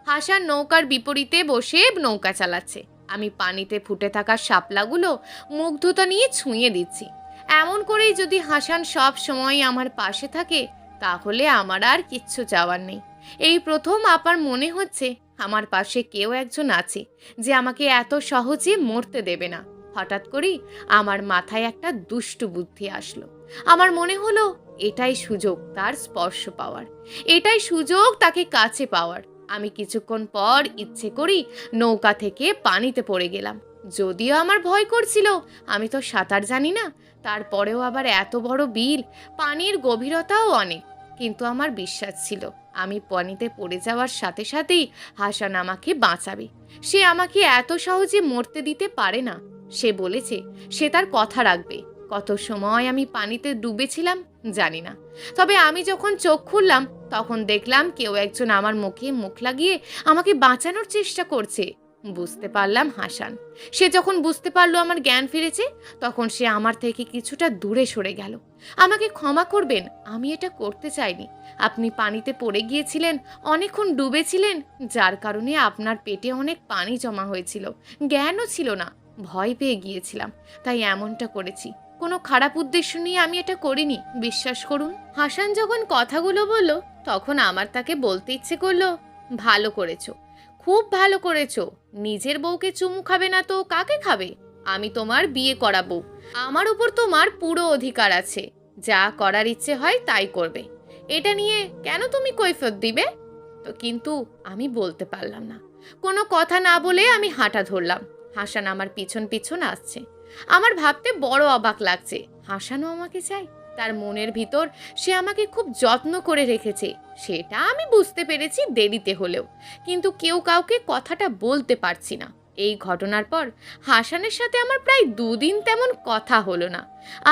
হাসান নৌকার বিপরীতে বসে নৌকা চালাচ্ছে। আমি পানিতে ফুটে থাকা শাপলাগুলো মুগ্ধতা নিয়ে ছুঁয়ে দিচ্ছি। এমন করেই যদি হাসান সব সময় আমার পাশে থাকে, তাহলে আমার আর কিচ্ছু চাওয়ার নেই। এই প্রথম আপার মনে হচ্ছে আমার পাশে কেউ একজন আছে যে আমাকে এত সহজে মরতে দেবে না। হঠাৎ করেই আমার মাথায় একটা দুষ্টু বুদ্ধি আসলো। আমার মনে হলো এটাই সুযোগ তার স্পর্শ পাওয়ার, এটাই সুযোগ তাকে কাছে পাওয়ার। আমি কিছুক্ষণ পর ইচ্ছে করেই নৌকা থেকে পানিতে পড়ে গেলাম। যদিও আমার ভয় করছিল, আমি তো সাঁতার জানি না। তারপরেও আবার এত বড় বিল, পানির গভীরতাও অনেক। কিন্তু আমার বিশ্বাস ছিল আমি পানিতে পড়ে যাওয়ার সাথে সাথেই হাসান আমাকে বাঁচাবে। সে আমাকে এত সহজে মরতে দিতে পারে না। সে বলেছে সে তার কথা রাখবে। কত সময় আমি পানিতে ডুবেছিলাম জানি না, তবে আমি যখন চোখ খুললাম তখন দেখলাম কেউ একজন আমার মুখে মুখ লাগিয়ে আমাকে বাঁচানোর চেষ্টা করছে। বুঝতে পারলাম হাসান। সে যখন বুঝতে পারলো আমার জ্ঞান ফিরেছে, তখন সে আমার থেকে কিছুটা দূরে সরে গেল। আমাকে ক্ষমা করবেন, আমি এটা করতে চাইনি। আপনি পানিতে পড়ে গিয়েছিলেন, অনেকক্ষণ ডুবেছিলেন, যার কারণে আপনার পেটে অনেক পানি জমা হয়েছিল। জ্ঞানও ছিল না, ভয় পেয়ে গিয়েছিলাম, তাই এমনটা করেছি। কোনো খারাপ উদ্দেশ্য নিয়ে আমি এটা করিনি, বিশ্বাস করুন। হাসান যখন কথাগুলো বলল, তখন আমার তাকে বলতে ইচ্ছে করলো, ভালো করেছো, খুব ভালো করেছো। নিজের বউকে চুমু খাবে না তো কাকে খাবে? আমি তোমার বিয়ে করাবো, আমার উপর তোমার পুরো অধিকার আছে। যা করার ইচ্ছে হয় তাই করবে, এটা নিয়ে কেন তুমি কৈফিয়ত দিবে? তো কিন্তু আমি বলতে পারলাম না। কোনো কথা না বলে আমি হাঁটা ধরলাম। হাসান আমার পিছন পিছন আসছে। আমার ভাবতে বড় অবাক লাগছে, হাসানও আমাকে চাই। তার মনের ভিতর সে আমাকে খুব যত্ন করে রেখেছে, সেটা আমি বুঝতে পেরেছি দেরিতে হলেও। কিন্তু কেউ কাউকে কথাটা বলতে পারছি না। এই ঘটনার পর হাসানের সাথে আমার প্রায় 2 দিন তেমন কথা হলো না।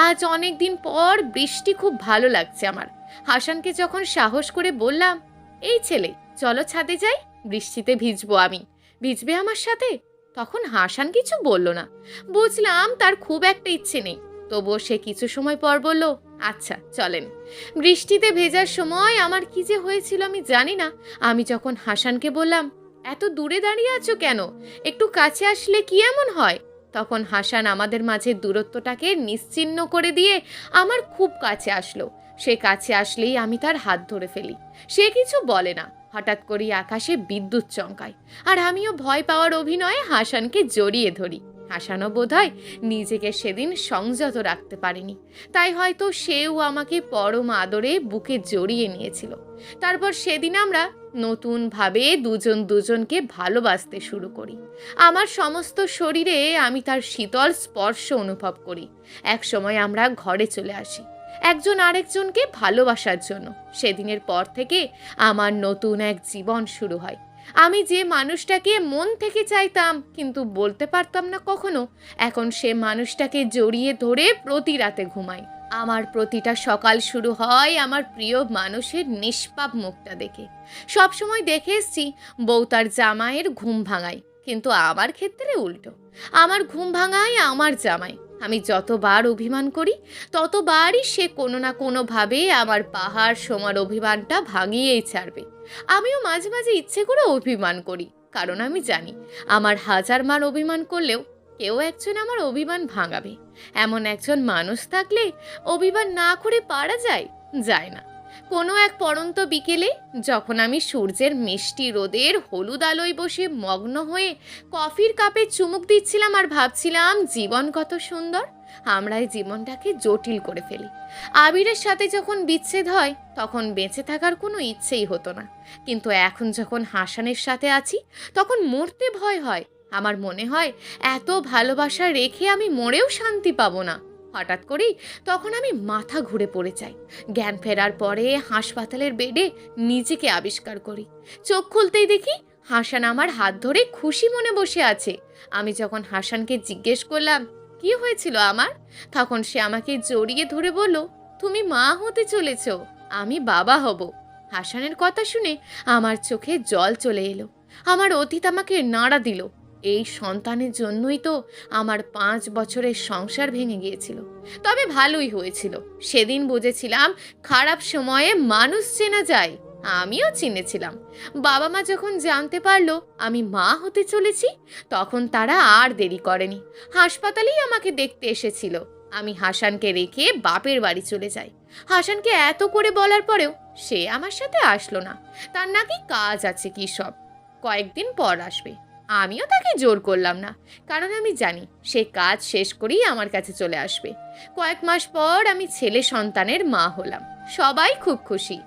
আজ অনেক দিন পর বৃষ্টি খুব ভালো লাগছে আমার। হাসানকে যখন সাহস করে বললাম, এই ছেলে চলো ছাদে যাই, বৃষ্টিতে ভিজবো আমি, ভিজবে আমার সাথে? তখন হাসান কিছু বলল না। বুঝলাম তার খুব একটা ইচ্ছে নেই, তবুও সে কিছু সময় পর বলল, আচ্ছা চলেন। বৃষ্টিতে ভেজার সময় আমার কি যে হয়েছিল আমি জানি না। আমি যখন হাসানকে বললাম, এত দূরে দাঁড়িয়ে আছো কেন, একটু কাছে আসলে কি এমন হয়? তখন হাসান আমাদের মাঝে দূরত্বটাকে নিশ্চিহ্ন করে দিয়ে আমার খুব কাছে আসলো। সে কাছে আসলেই আমি তার হাত ধরে ফেলি। সে কিছু বলে না। হঠাৎ করেই আকাশে বিদ্যুৎ চমকায়, আর আমিও ভয় পাওয়ার অভিনয়ে হাসানকে জড়িয়ে ধরি। হাসানও বোধহয় নিজেকে সেদিন সংযত রাখতে পারেনি, তাই হয়তো সেও আমাকে পরম আদরে বুকে জড়িয়ে নিয়েছিল। তারপর সেদিন আমরা নতুনভাবে দুজন দুজনকে ভালোবাসতে শুরু করি। আমার সমস্ত শরীরে আমি তার শীতল স্পর্শ অনুভব করি। এক সময় আমরা ঘরে চলে আসি একজন আরেকজনকে ভালোবাসার জন্য। সেদিনের পর থেকে আমার নতুন এক জীবন শুরু হয়। আমি যে মানুষটাকে মন থেকে চাইতাম কিন্তু বলতে পারতাম না কখনো, এখন সে মানুষটাকে জড়িয়ে ধরে প্রতি রাতে ঘুমাই। আমার প্রতিটা সকাল শুরু হয় আমার প্রিয় মানুষের নিষ্পাপ মুখটা দেখে। সবসময় দেখে এসছি বউ তার জামাইয়ের ঘুম ভাঙায়, কিন্তু আমার ক্ষেত্রে উল্টো। আমার ঘুম ভাঙায় আমার জামাই। আমি যতবার অভিমান করি ততবারই সে কোনো না কোনোভাবে আমার পাহাড় সমান অভিমানটা ভাঙিয়েই ছাড়বে। আমিও মাঝে মাঝে ইচ্ছে করে অভিমান করি, কারণ আমি জানি আমার 1000 বার অভিমান করলেও কেউ একজন আমার অভিমান ভাঙাবে। এমন একজন মানুষ থাকলে অভিমান না করে পারা যায়? যায় না। কোনো এক পড়ন্ত বিকেলে যখন আমি সূর্যের মিষ্টি রোদের হলুদ আলোয় বসে মগ্ন হয়ে কফির কাপে চুমুক দিচ্ছিলাম আর ভাবছিলাম জীবন কত সুন্দর, আমরা এই জীবনটাকে জটিল করে ফেলি। আবিরের সাথে যখন বিচ্ছেদ হয় তখন বেঁচে থাকার কোনো ইচ্ছেই হতো না, কিন্তু এখন যখন হাসানের সাথে আছি তখন মরতে ভয় হয়। আমার মনে হয় এত ভালোবাসা রেখে আমি মরেও শান্তি পাবো না। হঠাৎ করেই তখন আমি মাথা ঘুরে পড়ে যাই। জ্ঞান ফেরার পরে হাসপাতালের বেডে নিজেকে আবিষ্কার করি। চোখ খুলতেই দেখি হাসান আমার হাত ধরে খুশি মনে বসে আছে। আমি যখন হাসানকে জিজ্ঞেস করলাম কি হয়েছিল আমার, তখন সে আমাকে জড়িয়ে ধরে বলল, তুমি মা হতে চলেছ, আমি বাবা হব। হাসানের কথা শুনে আমার চোখে জল চলে এলো। আমার অতীত আমাকে নাড়া দিল। এই সন্তানের জন্যই তো আমার 5 বছরের সংসার ভেঙে গিয়েছিল। তবে ভালোই হয়েছিল। সেদিন বুঝেছিলাম খারাপ সময়ে মানুষ চেনা যায়। আমিও চিনেছিলাম। বাবা মা যখন জানতে পারলো আমি মা হতে চলেছি, তখন তারা আর দেরি করেনি, হাসপাতালেই আমাকে দেখতে এসেছিল। আমি হাসানকে রেখে বাপের বাড়ি চলে যাই। হাসানকে এত করে বলার পরেও সে আমার সাথে আসলো না। তার নাকি কাজ আছে কি সব, কয়েকদিন পর আসবে। আমিও তাকে জোর করলাম না, কারণ আমি জানি সে কাজ শেষ করেই আমার কাছে চলে আসবে। কয়েক মাস পর আমি ছেলে সন্তানের মা হলাম। সবাই খুব খুশি।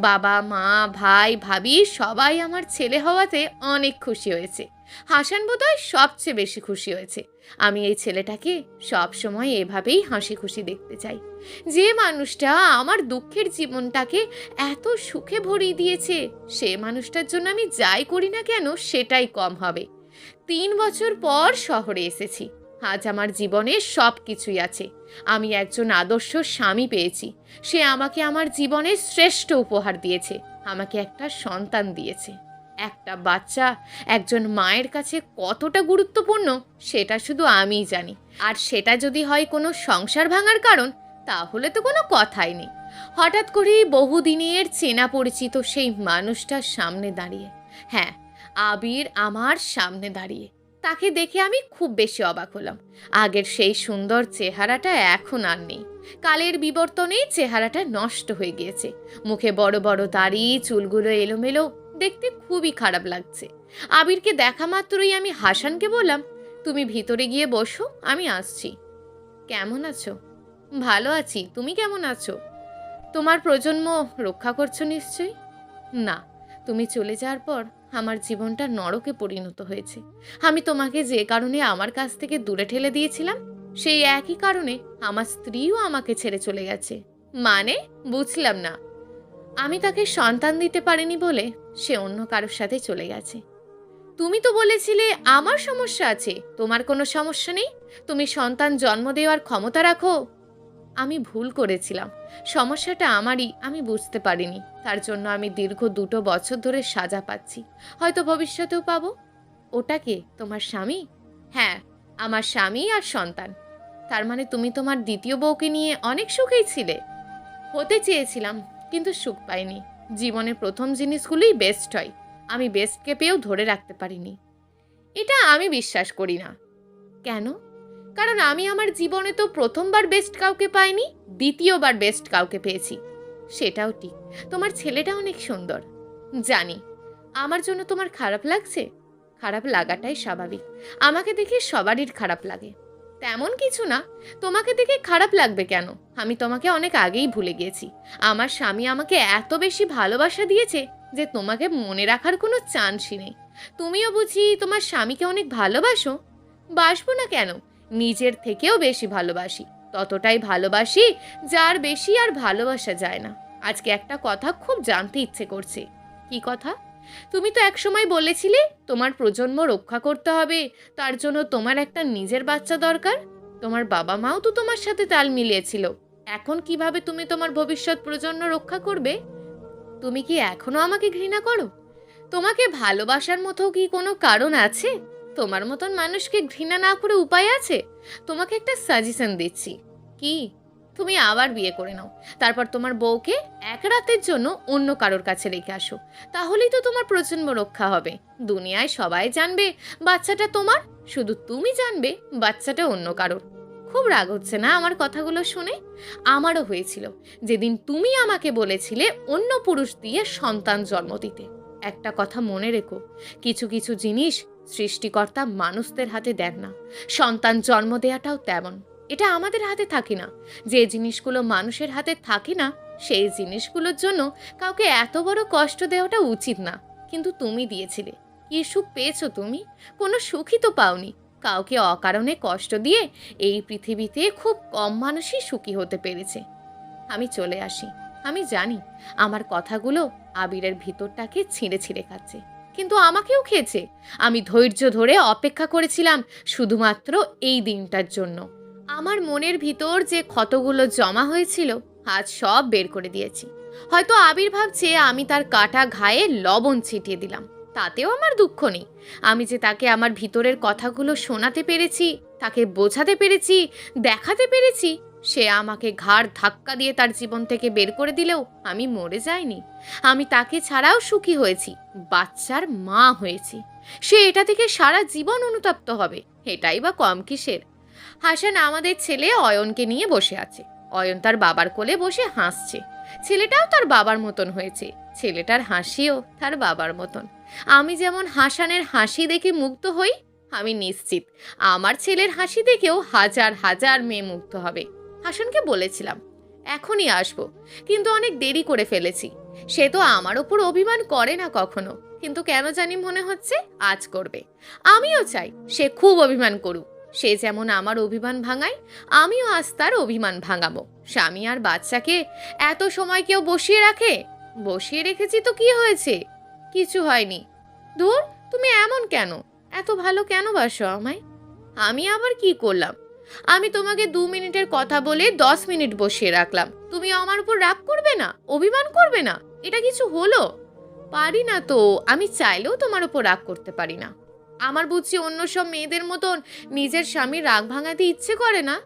বাবা মা ভাই ভাবি সবাই আমার ছেলে হওয়াতে অনেক খুশি হয়েছে। হাসান বোধহয় সবচেয়ে বেশি খুশি হয়েছে। আমি এই ছেলেটাকে সব সময় এভাবেই হাসি খুশি দেখতে চাই। যে মানুষটা আমার দুঃখের জীবনটাকে এত সুখে ভরিয়ে দিয়েছে, সে মানুষটার জন্য আমি যাই করি না কেন সেটাই কম হবে। 3 বছর পর শহরে এসেছি। আজ আমার জীবনে সব কিছুই আছে। আমি একজন আদর্শ স্বামী পেয়েছি। সে আমাকে আমার জীবনের শ্রেষ্ঠ উপহার দিয়েছে। আমাকে একটা সন্তান দিয়েছে। একটা বাচ্চা একজন মায়ের কাছে কতটা গুরুত্বপূর্ণ সেটা শুধু আমিই জানি। আর সেটা যদি হয় কোনো সংসার ভাঙার কারণ, তাহলে তো কোনো কথাই নেই। হঠাৎ করেই বহুদিনের চেনা পরিচিত সেই মানুষটার সামনে দাঁড়িয়ে, হ্যাঁ, আবির আমার সামনে দাঁড়িয়ে, তাকে দেখে আমি খুব বেশি অবাক হলাম। আগের সেই সুন্দর চেহারাটা এখন আর নেই। কালের বিবর্তনে চেহারাটা নষ্ট হয়ে গিয়েছে। মুখে বড় বড় দাড়ি, চুলগুলো এলোমেলো, দেখতে খুবই খারাপ লাগছে। আবিরকে দেখা মাত্রই আমি হাসানকে বললাম, তুমি ভিতরে গিয়ে বসো, আমি আসছি। কেমন আছো? ভালো আছি, তুমি কেমন আছো? তোমার প্রজন্ম রক্ষা করছো নিশ্চয়ই? না, তুমি চলে যাওয়ার পর আমার জীবনটা নরকে পরিণত হয়েছে। আমি তোমাকে যে কারণে আমার কাছ থেকে দূরে ঠেলে দিয়েছিলাম, সেই একই কারণে আমার স্ত্রীও আমাকে ছেড়ে চলে গেছে। মানে? বুঝলাম না। আমি তাকে সন্তান দিতে পারিনি বলে সে অন্য কারোর সাথে চলে গেছে। তুমি তো বলেছিলে আমার সমস্যা আছে, তোমার কোনো সমস্যা নেই, তুমি সন্তান জন্ম দেওয়ার ক্ষমতা রাখো। আমি ভুল করেছিলাম, সমস্যাটা আমারই, আমি বুঝতে পারিনি। তার জন্য আমি দীর্ঘ 2 বছর ধরে সাজা পাচ্ছি, হয়তো ভবিষ্যতেও পাবো। ওটা কে, তোমার স্বামী? হ্যাঁ, আমার স্বামী আর সন্তান। তার মানে তুমি তোমার দ্বিতীয় বউকে নিয়ে অনেক সুখেই ছিলে? হতে চেয়েছিলাম, কিন্তু সুখ পাইনি। জীবনের প্রথম জিনিসগুলোই বেস্ট হয়, আমি বেস্টকে পেয়েও ধরে রাখতে পারিনি। এটা আমি বিশ্বাস করি না। কেন? কারণ আমি আমার জীবনে তো প্রথমবার বেস্ট কাউকে পাইনি, দ্বিতীয়বার বেস্ট কাউকে পেয়েছি। সেটাও ঠিক, তোমার ছেলেটা অনেক সুন্দর। জানি। আমার জন্য তোমার খারাপ লাগছে? খারাপ লাগাটাই স্বাভাবিক। আমাকে দেখে সবারই খারাপ লাগে। তেমন কিছু না, তোমাকে দেখে খারাপ লাগবে কেন? আমি তোমাকে অনেক আগেই ভুলে গিয়েছি। আমার স্বামী আমাকে এত বেশি ভালোবাসা দিয়েছে যে তোমাকে মনে রাখার কোনো চান্সই নেই। তুমিও বুঝি তোমার স্বামীকে অনেক ভালোবাসো? বাসবো না কেন, নিজের থেকেও বেশি ভালোবাসি। ততটাই ভালোবাসি যার বেশি আর ভালোবাসা যায় না। আজকে একটা কথা খুব জানতে ইচ্ছে করছে। কি কথা? তুমি তো একসময় বলেছিলে তোমার প্রজন্ম রক্ষা করতে হবে, তার জন্য তোমার একটা নিজের বাচ্চা দরকার। তোমার বাবা মাও তো তোমার সাথে তাল মিলিয়েছিল। এখন কিভাবে তুমি তোমার ভবিষ্যৎ প্রজন্ম রক্ষা করবে? তুমি কি এখনো আমাকে ঘৃণা করো? তোমাকে ভালোবাসার মতো কি কোনো কারণ আছে? তোমার মতন মানুষকে ঘৃণা না করে উপায় আছে? তোমাকে একটা সাজেশন দিচ্ছি। কি? তুমি আবার বিয়ে করে নাও, তারপর তোমার বউকে এক রাতের জন্য অন্য কারোর কাছে রেখে আসো। তাহলেই তো তোমার প্রজন্ম রক্ষা হবে। দুনিয়ায় সবাই জানবে বাচ্চাটা তোমার, শুধু তুমি জানবে বাচ্চাটা অন্য কারোর। খুব রাগ হচ্ছে না আমার কথাগুলো শুনে? আমারও হয়েছিল যেদিন তুমি আমাকে বলেছিলে অন্য পুরুষ দিয়ে সন্তান জন্ম দিতে। একটা কথা মনে রেখো, কিছু কিছু জিনিস সৃষ্টিকর্তা মানুষদের হাতে দেন না। সন্তান জন্ম দেওয়াটাও তেমন, এটা আমাদের হাতে থাকে না। যে জিনিসগুলো মানুষের হাতে থাকে না, সেই জিনিসগুলোর জন্য কাউকে এত বড় কষ্ট দেওয়াটা উচিত না। কিন্তু তুমি দিয়েছিলে। কি সুখ পেয়েছো তুমি? কোনো সুখই তো পাওনি। কাউকে অকারণে কষ্ট দিয়ে এই পৃথিবীতে খুব কম মানুষই সুখী হতে পেরেছে। আমি চলে আসি। আমি জানি আমার কথাগুলো আবিরের ভিতরটাকে ছিঁড়ে ছিঁড়ে খাচ্ছে, কিন্তু আমাকেও খেয়েছে। আমি ধৈর্য ধরে অপেক্ষা করেছিলাম শুধুমাত্র এই দিনটার জন্য। আমার মনের ভিতর যে ক্ষতগুলো জমা হয়েছিল আজ সব বের করে দিয়েছি। হয়তো আবির ভাবছে আমি তার কাটা ঘায়ে লবণ ছিটিয়ে দিলাম, তাতেও আমার দুঃখ নেই। আমি যে তাকে আমার ভিতরের কথাগুলো শোনাতে পেরেছি, তাকে বোঝাতে পেরেছি, দেখাতে পেরেছি, সে আমাকে ঘাড় ধাক্কা দিয়ে তার জীবন থেকে বের করে দিলেও আমি মরে যাইনি। আমি তাকে ছাড়াও সুখী হয়েছি, বাচ্চার মা হয়েছি। সে এটা থেকে সারা জীবন অনুতপ্ত হবে, এটাই বা কম কিসের? হাসান আমাদের ছেলে অয়নকে নিয়ে বসে আছে। অয়ন তার বাবার কোলে বসে হাসছে। ছেলেটাও তার বাবার মতন হয়েছে, ছেলেটার হাসিও তার বাবার মতন। আমি যেমন হাসানের হাসি দেখে মুগ্ধ হই, আমি নিশ্চিত আমার ছেলের হাসি দেখেও হাজার হাজার মেয়ে মুগ্ধ হবে। হাসানকে বলেছিলাম এখনই আসবো, কিন্তু অনেক দেরি করে ফেলেছি। সে তো আমার ওপর অভিমান করে না কখনো, কিন্তু কেন জানি মনে হচ্ছে আজ করবে। আমিও চাই সে খুব অভিমান করুক। সে যেমন আমার অভিমান ভাঙায়, আমিও আজ তার অভিমান ভাঙাবো। স্বামী আর বাচ্চাকে এত সময় কেউ বসিয়ে রাখে? বসিয়ে রেখেছি তো কি হয়েছে? কিছু হয়নি। ধুর, তুমি এমন কেন? এত ভালো কেন বাসো আমায়? আমি আবার কি করলাম? আমি তোমাকে 2 মিনিটের কথা বলে 10 মিনিট বসিয়ে রাখলাম, তুমি আমার উপর রাগ করবে না, অভিমান করবে না? এটা কিছু হলো? পারি না তো, আমি চাইলেও তোমার উপর রাগ করতে পারি না। আমার বুঝছি অন্য সব মেয়েদের মতন নিজের স্বামীর রাগ ভাঙাতে ইচ্ছে করে না।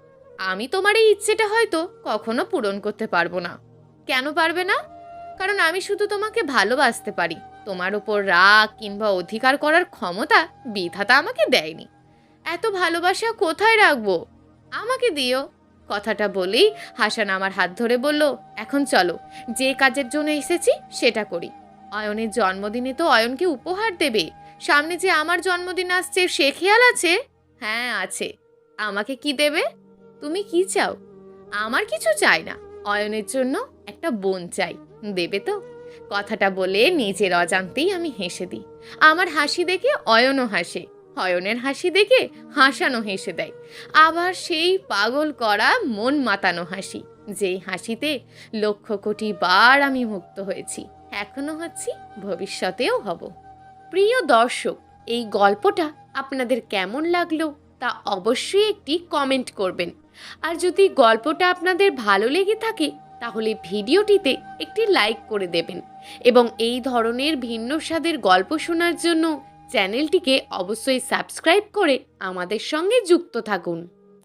আমি তোমার এই ইচ্ছেটা হয়তো কখনো পূরণ করতে পারবো না। কেন পারবে না? কারণ আমি শুধু তোমাকে ভালোবাসতে পারি, তোমার উপর রাগ কিংবা অধিকার করার ক্ষমতা বিধাতা আমাকে দেয়নি। এত ভালোবাসা কোথায় রাখবো? আমাকে দিও। কথাটা বলেই হাসান আমার হাত ধরে বলল, এখন চলো, যে কাজের জন্য এসেছি সেটা করি। অয়নের জন্মদিনে তো অয়নকে উপহার দেবে, সামনে যে আমার জন্মদিন আসছে সে খেয়াল আছে? হ্যাঁ আছে। আমাকে কি দেবে? তুমি কি চাও? আমার কিছু চাই না, অয়নের জন্য একটা বোন চাই, দেবে তো? কথাটা বলে নিজের অজান্তেই আমি হেসে দিই। আমার হাসি দেখে অয়নও হাসে, অয়নের হাসি দেখে হাসানো হেসে দেয়। আবার সেই পাগল করা মন মাতানো হাসি, যেই হাসিতে লক্ষ কোটি বার আমি মুক্ত হয়েছি, এখনো হচ্ছি, ভবিষ্যতেও হব। প্রিয় দর্শক, এই গল্পটা আপনাদের কেমন লাগলো তা অবশ্যই একটি কমেন্ট করবেন। আর যদি গল্পটা আপনাদের ভালো লেগে থাকে তাহলে ভিডিওটিতে একটি লাইক করে দেবেন এবং এই ধরনের ভিন্ন স্বাদের গল্প শোনার জন্য চ্যানেলটিকে অবশ্যই সাবস্ক্রাইব করে আমাদের সঙ্গে যুক্ত থাকুন।